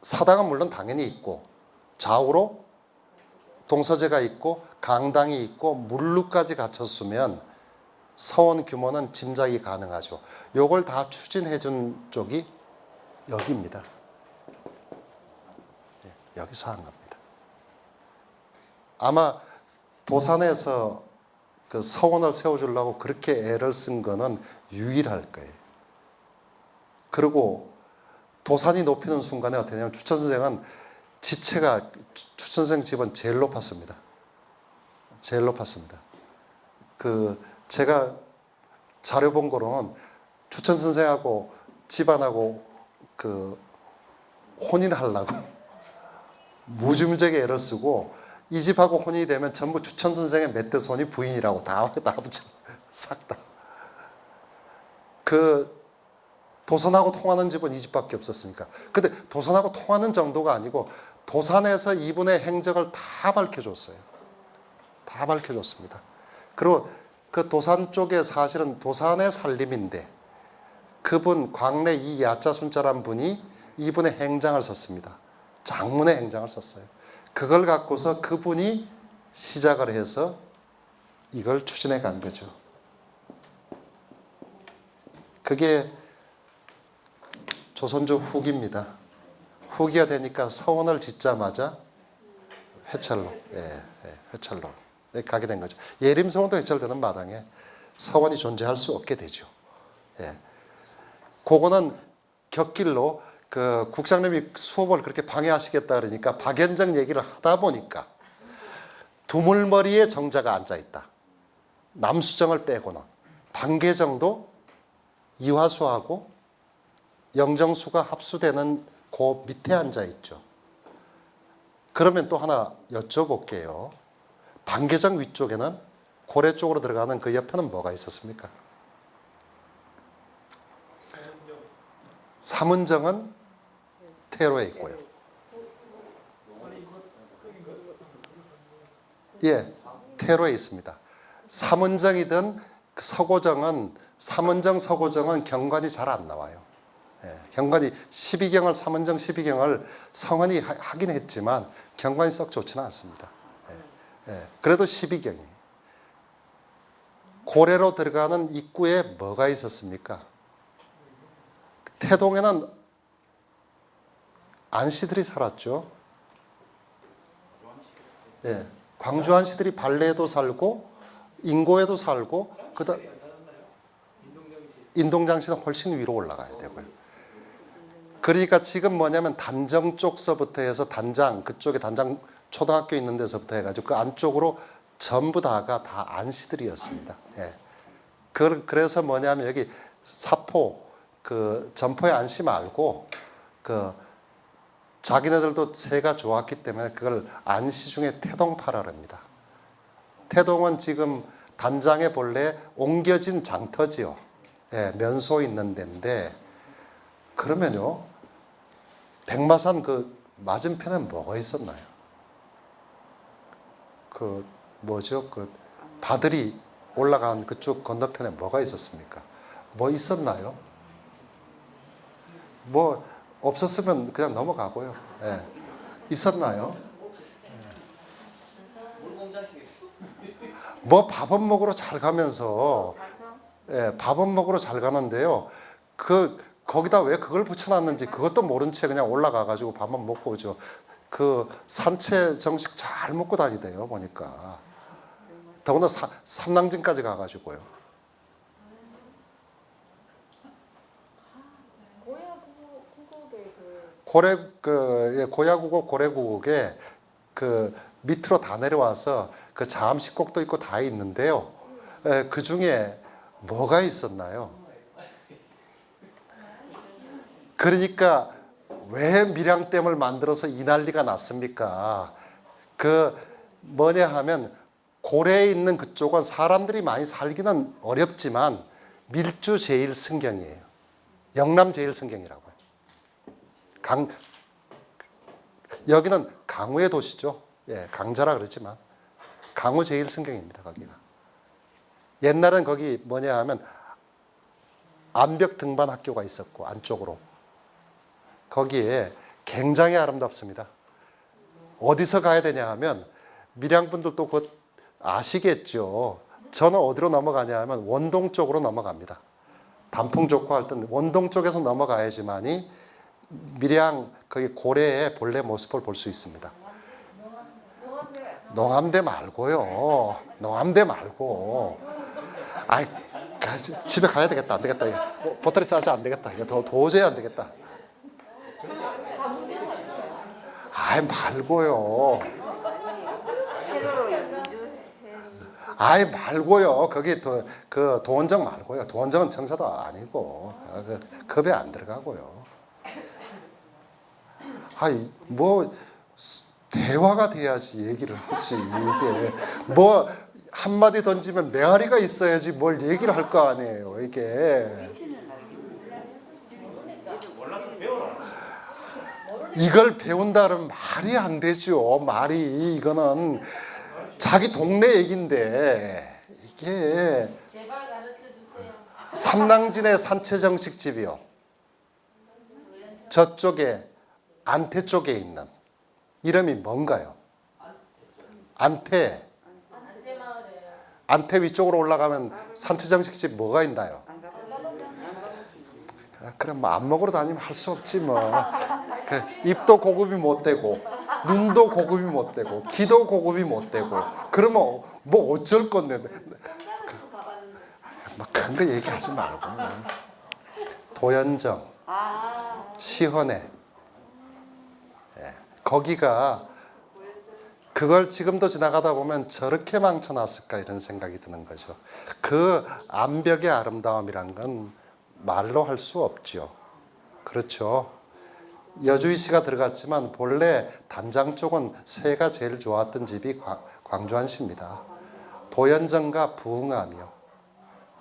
사당은 물론 당연히 있고 좌우로 동서제가 있고 강당이 있고 물루까지 갖췄으면 서원 규모는 짐작이 가능하죠. 요걸 다 추진해 준 쪽이 여기입니다. 네, 여기서 한 겁니다. 아마 도산에서 그 서원을 세워주려고 그렇게 애를 쓴 거는 유일할 거예요. 그리고 도산이 높이는 순간에 어떻게 되냐면 추천선생은 지체가 추천선생 집은 제일 높았습니다. 제일 높았습니다. 그 제가 자료 본 거로는 추천선생하고 집안하고 그 혼인하려고 무지무지하게 애를 쓰고 이 집하고 혼인이 되면 전부 추천선생의 멧돼 손이 부인이라고 다 붙여 싹 다. 그 도산하고 통하는 집은 이 집밖에 없었으니까. 근데 도산하고 통하는 정도가 아니고 도산에서 이분의 행적을 다 밝혀줬어요. 다 밝혀줬습니다. 그리고 그 도산 쪽에 사실은 도산의 살림인데 그분 광래 이 야자순자란 분이 이분의 행장을 썼습니다. 장문의 행장을 썼어요. 그걸 갖고서 그분이 시작을 해서 이걸 추진해 간 거죠. 그게 조선조 후기입니다. 후기가 되니까 서원을 짓자마자 회찰로, 회찰로 이렇게 가게 된 거죠. 예림서원도 회찰되는 마당에 서원이 존재할 수 없게 되죠. 예. 그거는 곁길로 그 국장님이 수업을 그렇게 방해하시겠다 그러니까 박연정 얘기를 하다 보니까 두물머리에 정자가 앉아 있다. 남수정을 빼고는 반계정도 이화수하고 영정수가 합수되는 그 밑에 앉아 있죠. 그러면 또 하나 여쭤볼게요. 반계정 위쪽에는 고래 쪽으로 들어가는 그 옆에는 뭐가 있었습니까? 삼은정은 태로에 있고요. 예, 태로에 있습니다. 삼은정이든 서고정은 삼은정, 서고정은 경관이 잘 안 나와요. 예, 경관이 12경을 삼은정 12경을 성은이 하긴 했지만 경관이 썩 좋지는 않습니다. 예, 그래도 12경이 고래로 들어가는 입구에 뭐가 있었습니까? 태동에는 안씨들이 살았죠. 예, 광주 안씨들이 발레에도 살고 인고에도 살고 그다 인동장시는 훨씬 위로 올라가야 되고요. 그러니까 지금 뭐냐면 단정 쪽서부터 해서 단장 그쪽에 단장 초등학교 있는 데서부터 해가지고 그 안쪽으로 전부 다가 다 안씨들이었습니다. 예. 그래서 뭐냐면 여기 사포 그 전포의 안씨 말고 그 자기네들도 새가 좋았기 때문에 그걸 안씨 중에 태동파라 합니다. 태동은 지금 단장의 본래 옮겨진 장터지요. 예, 면소 있는 데인데 그러면요 백마산 그 맞은편에 뭐가 있었나요? 그 뭐죠? 그 바들이 올라간 그쪽 건너편에 뭐가 있었습니까? 뭐 있었나요? 뭐 없었으면 그냥 넘어가고요. 예. 있었나요? 뭐 밥은 먹으러 잘 가면서 예, 밥은 먹으러 잘 가는데요. 거기다 왜 그걸 붙여놨는지 그것도 모른 채 그냥 올라가 가지고 밥만 먹고 오죠. 그 산채 정식 잘 먹고 다니대요 보니까. 더구나 삼낭진까지 가가지고요. 고야국어 고래국에 그 밑으로 다 내려와서 그 자암식곡도 있고 다 있는데요. 그 중에 뭐가 있었나요? 그러니까 왜 밀양댐을 만들어서 이 난리가 났습니까? 그 뭐냐 하면 고래에 있는 그쪽은 사람들이 많이 살기는 어렵지만 밀주 제1승경이에요. 영남 제1승경이라고요. 여기는 강우의 도시죠. 예, 강자라 그러지만 강우 제1승경입니다. 거기가. 옛날엔 거기 뭐냐 하면 암벽 등반 학교가 있었고 안쪽으로 거기에 굉장히 아름답습니다. 어디서 가야 되냐 하면 밀양분들도 곧 아시겠죠. 저는 어디로 넘어가냐 하면 원동 쪽으로 넘어갑니다. 단풍 좋고 할 때는 원동 쪽에서 넘어가야지만이 밀양 거기 고래의 본래 모습을 볼 수 있습니다. 농암대 말고요. 농암대 말고. 아이 집에 가야 되겠다. 안 되겠다. 보따리 싸지 안 되겠다. 이거 도저히 안 되겠다. 아이 말고요. 아이 말고요. 거기 그 도원정 말고요. 도원정은 청사도 아니고 급에 안 들어가고요. 아이 뭐 대화가 돼야지 얘기를 하지. 이게 뭐 한마디 던지면 메아리가 있어야지 뭘 얘기를 할 거 아니에요. 이게 이걸 배운다는 말이 안 되죠. 말이 이거는 자기 동네 얘긴데 이게 제발 가르쳐 주세요. 삼낭진의 산채정식집이요. 저쪽에 안태 쪽에 있는 이름이 뭔가요? 안태. 안태 위쪽으로 올라가면 산채정식집 뭐가 있나요? 그럼 뭐 안 먹으러 다니면 할 수 없지 뭐. 입도 고급이 못 되고 눈도 고급이 못 되고 귀도 고급이 못 되고 그러면 뭐 어쩔 건데. 뭐 큰 거 얘기하지 말고 도연정, 시헌회 거기가 그걸 지금도 지나가다 보면 저렇게 망쳐놨을까 이런 생각이 드는 거죠. 그 암벽의 아름다움이란 건 말로 할 수 없죠. 그렇죠. 여주희 씨가 들어갔지만 본래 단장 쪽은 새가 제일 좋았던 집이 광주안 씨입니다. 도연정과 부흥암이요.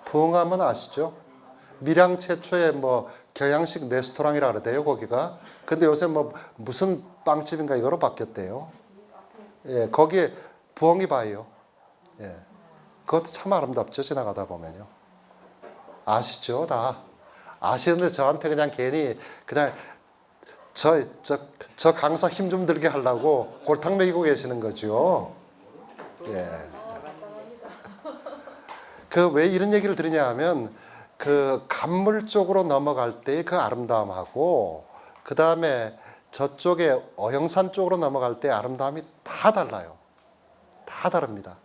부흥암은 아시죠? 밀양 최초의 뭐 경양식 레스토랑이라 그러대요 거기가. 근데 요새 뭐 무슨 빵집인가 이거로 바뀌었대요. 예, 거기에 부엉이 바위요. 예, 그것도 참 아름답죠. 지나가다 보면요. 아시죠? 다 아시는데 저한테 그냥 괜히 그냥 저 강사 힘 좀 들게 하려고 골탕 먹이고 계시는 거죠. 예. 그 왜 이런 얘기를 드리냐 하면 그 간물 쪽으로 넘어갈 때의 그 아름다움하고 그 다음에 저쪽에 어영산 쪽으로 넘어갈 때 아름다움이 다 달라요. 다 다릅니다.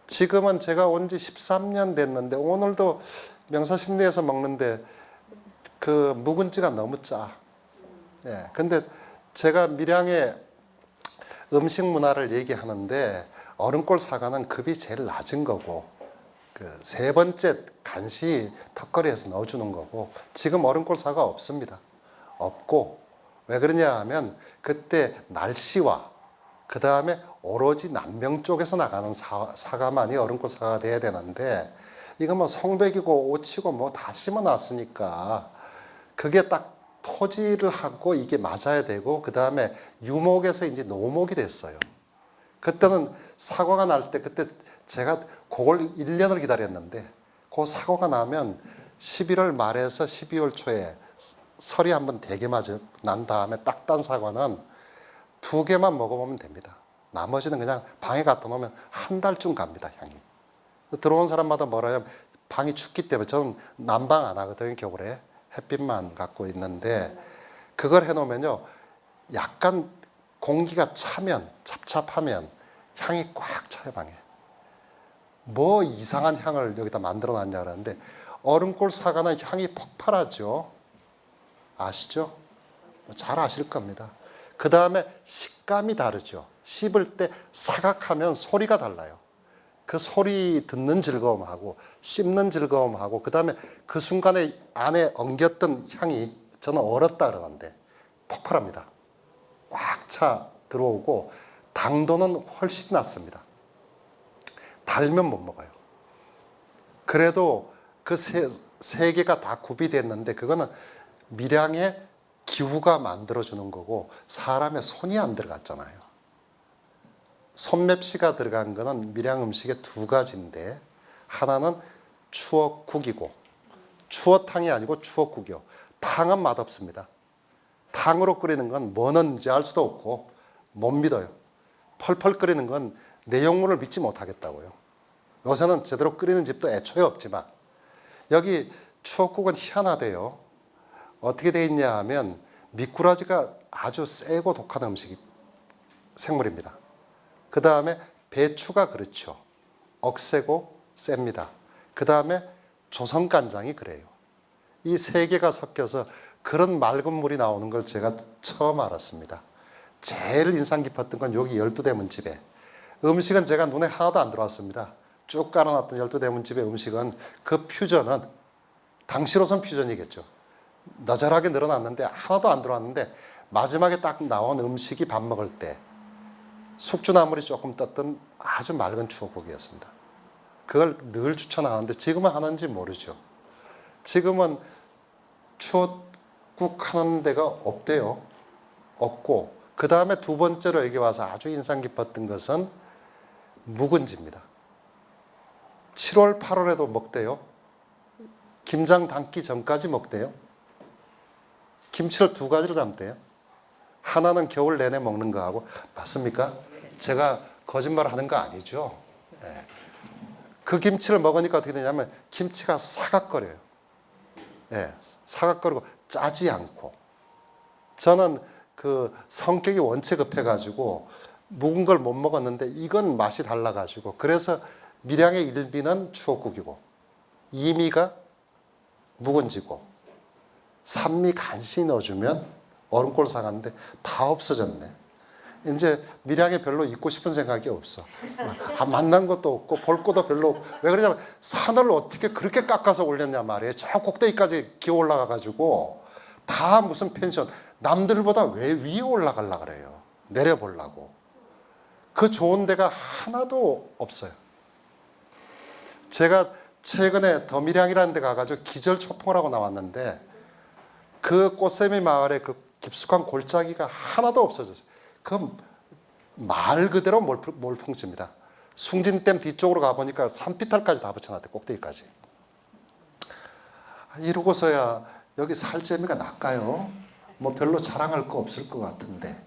지금은 제가 온 지 13년 됐는데 오늘도 명사십리에서 먹는데 그 묵은지가 너무 짜. 예. 근데 제가 밀양의 음식 문화를 얘기하는데 어른골 사과는 급이 제일 낮은 거고 그 세 번째 간시 턱걸이에서 넣어주는 거고 지금 어른골 사과 없습니다. 없고 왜 그러냐 하면 그때 날씨와 그 다음에 오로지 남명 쪽에서 나가는 사과만이 어른골 사과가 돼야 되는데 이거 뭐 송백이고 오치고 뭐 다 심어놨으니까 그게 딱 토지를 하고 이게 맞아야 되고 그 다음에 유목에서 이제 노목이 됐어요. 그때는 사과가 날 때 그때 제가 그걸 1년을 기다렸는데 그 사과가 나면 11월 말에서 12월 초에 설이 한번 되게 맞아 난 다음에 딱 딴 사과는 2개만 먹어보면 됩니다. 나머지는 그냥 방에 갖다 놓으면 한 달쯤 갑니다, 향이. 들어온 사람마다 뭐라 하냐면 방이 춥기 때문에 저는 난방 안 하거든요, 겨울에. 햇빛만 갖고 있는데 그걸 해놓으면요 약간 공기가 차면 잡잡하면 향이 꽉 차요 방에. 뭐 이상한 향을 여기다 만들어 놨냐 그러는데 얼음골 사과는 향이 폭발하죠. 아시죠? 잘 아실 겁니다. 그 다음에 식감이 다르죠. 씹을 때 사각하면 소리가 달라요. 그 소리 듣는 즐거움하고 씹는 즐거움하고 그 다음에 그 순간에 안에 엉겼던 향이 저는 얼었다 그러는데 폭발합니다. 꽉 차 들어오고 당도는 훨씬 낮습니다. 달면 못 먹어요. 그래도 그 세 개가 다 구비됐는데 그거는 밀양의 기후가 만들어주는 거고 사람의 손이 안 들어갔잖아요. 손맵시가 들어간 거는 밀양 음식의 2가지인데 하나는 추억국이고 추어탕이 아니고 추억국이요. 탕은 맛없습니다. 탕으로 끓이는 건 뭐 넣는지 알 수도 없고 못 믿어요. 펄펄 끓이는 건 내용물을 믿지 못하겠다고요. 요새는 제대로 끓이는 집도 애초에 없지만 여기 추억국은 희한하대요. 어떻게 돼 있냐 하면 미꾸라지가 아주 세고 독한 음식이 생물입니다. 그 다음에 배추가 그렇죠. 억세고 셉니다. 그 다음에 조선간장이 그래요. 이 3개가 섞여서 그런 맑은 물이 나오는 걸 제가 처음 알았습니다. 제일 인상 깊었던 건 여기 12대문 집에 음식은 제가 눈에 하나도 안 들어왔습니다. 쭉 깔아놨던 12대문 집의 음식은 그 퓨전은 당시로선 퓨전이겠죠. 너절하게 늘어났는데 하나도 안 들어왔는데 마지막에 딱 나온 음식이 밥 먹을 때 숙주나물이 조금 떴던 아주 맑은 추억국이었습니다. 그걸 늘 추천하는데 지금은 하는지 모르죠. 지금은 추억국 하는 데가 없대요. 없고 그 다음에 2번째로 여기 와서 아주 인상 깊었던 것은 묵은지입니다. 7월 8월에도 먹대요. 김장 담기 전까지 먹대요. 김치를 2가지를 담대요. 하나는 겨울 내내 먹는 거하고 맞습니까? 제가 거짓말 하는 거 아니죠. 예. 그 김치를 먹으니까 어떻게 되냐면 김치가 사각거려요. 예, 사각거리고 짜지 않고 저는 그 성격이 원체 급해가지고 묵은 걸 못 먹었는데 이건 맛이 달라가지고 그래서 밀양의 1비는 추억국이고 2미가 묵은지고 3미 간신히 넣어주면 얼음골 사과인데 다 없어졌네. 이제 밀양에 별로 있고 싶은 생각이 없어. 만난 것도 없고 볼 것도 별로 없고. 왜 그러냐면 산을 어떻게 그렇게 깎아서 올렸냐 말이에요. 저 꼭대기까지 기어 올라가가지고 다 무슨 펜션. 남들보다 왜 위에 올라가려고 그래요. 내려보려고. 그 좋은 데가 하나도 없어요. 제가 최근에 더밀양이라는 데 가가지고 기절초풍을 하고 나왔는데 그 꽃샘이 마을에 그 깊숙한 골짜기가 하나도 없어졌어요. 그 말 그대로 몰풍지입니다. 숭진댐 뒤쪽으로 가보니까 산비탈까지 다 붙여놨대, 꼭대기까지. 이러고서야 여기 살 재미가 날까요? 뭐 별로 자랑할 거 없을 것 같은데.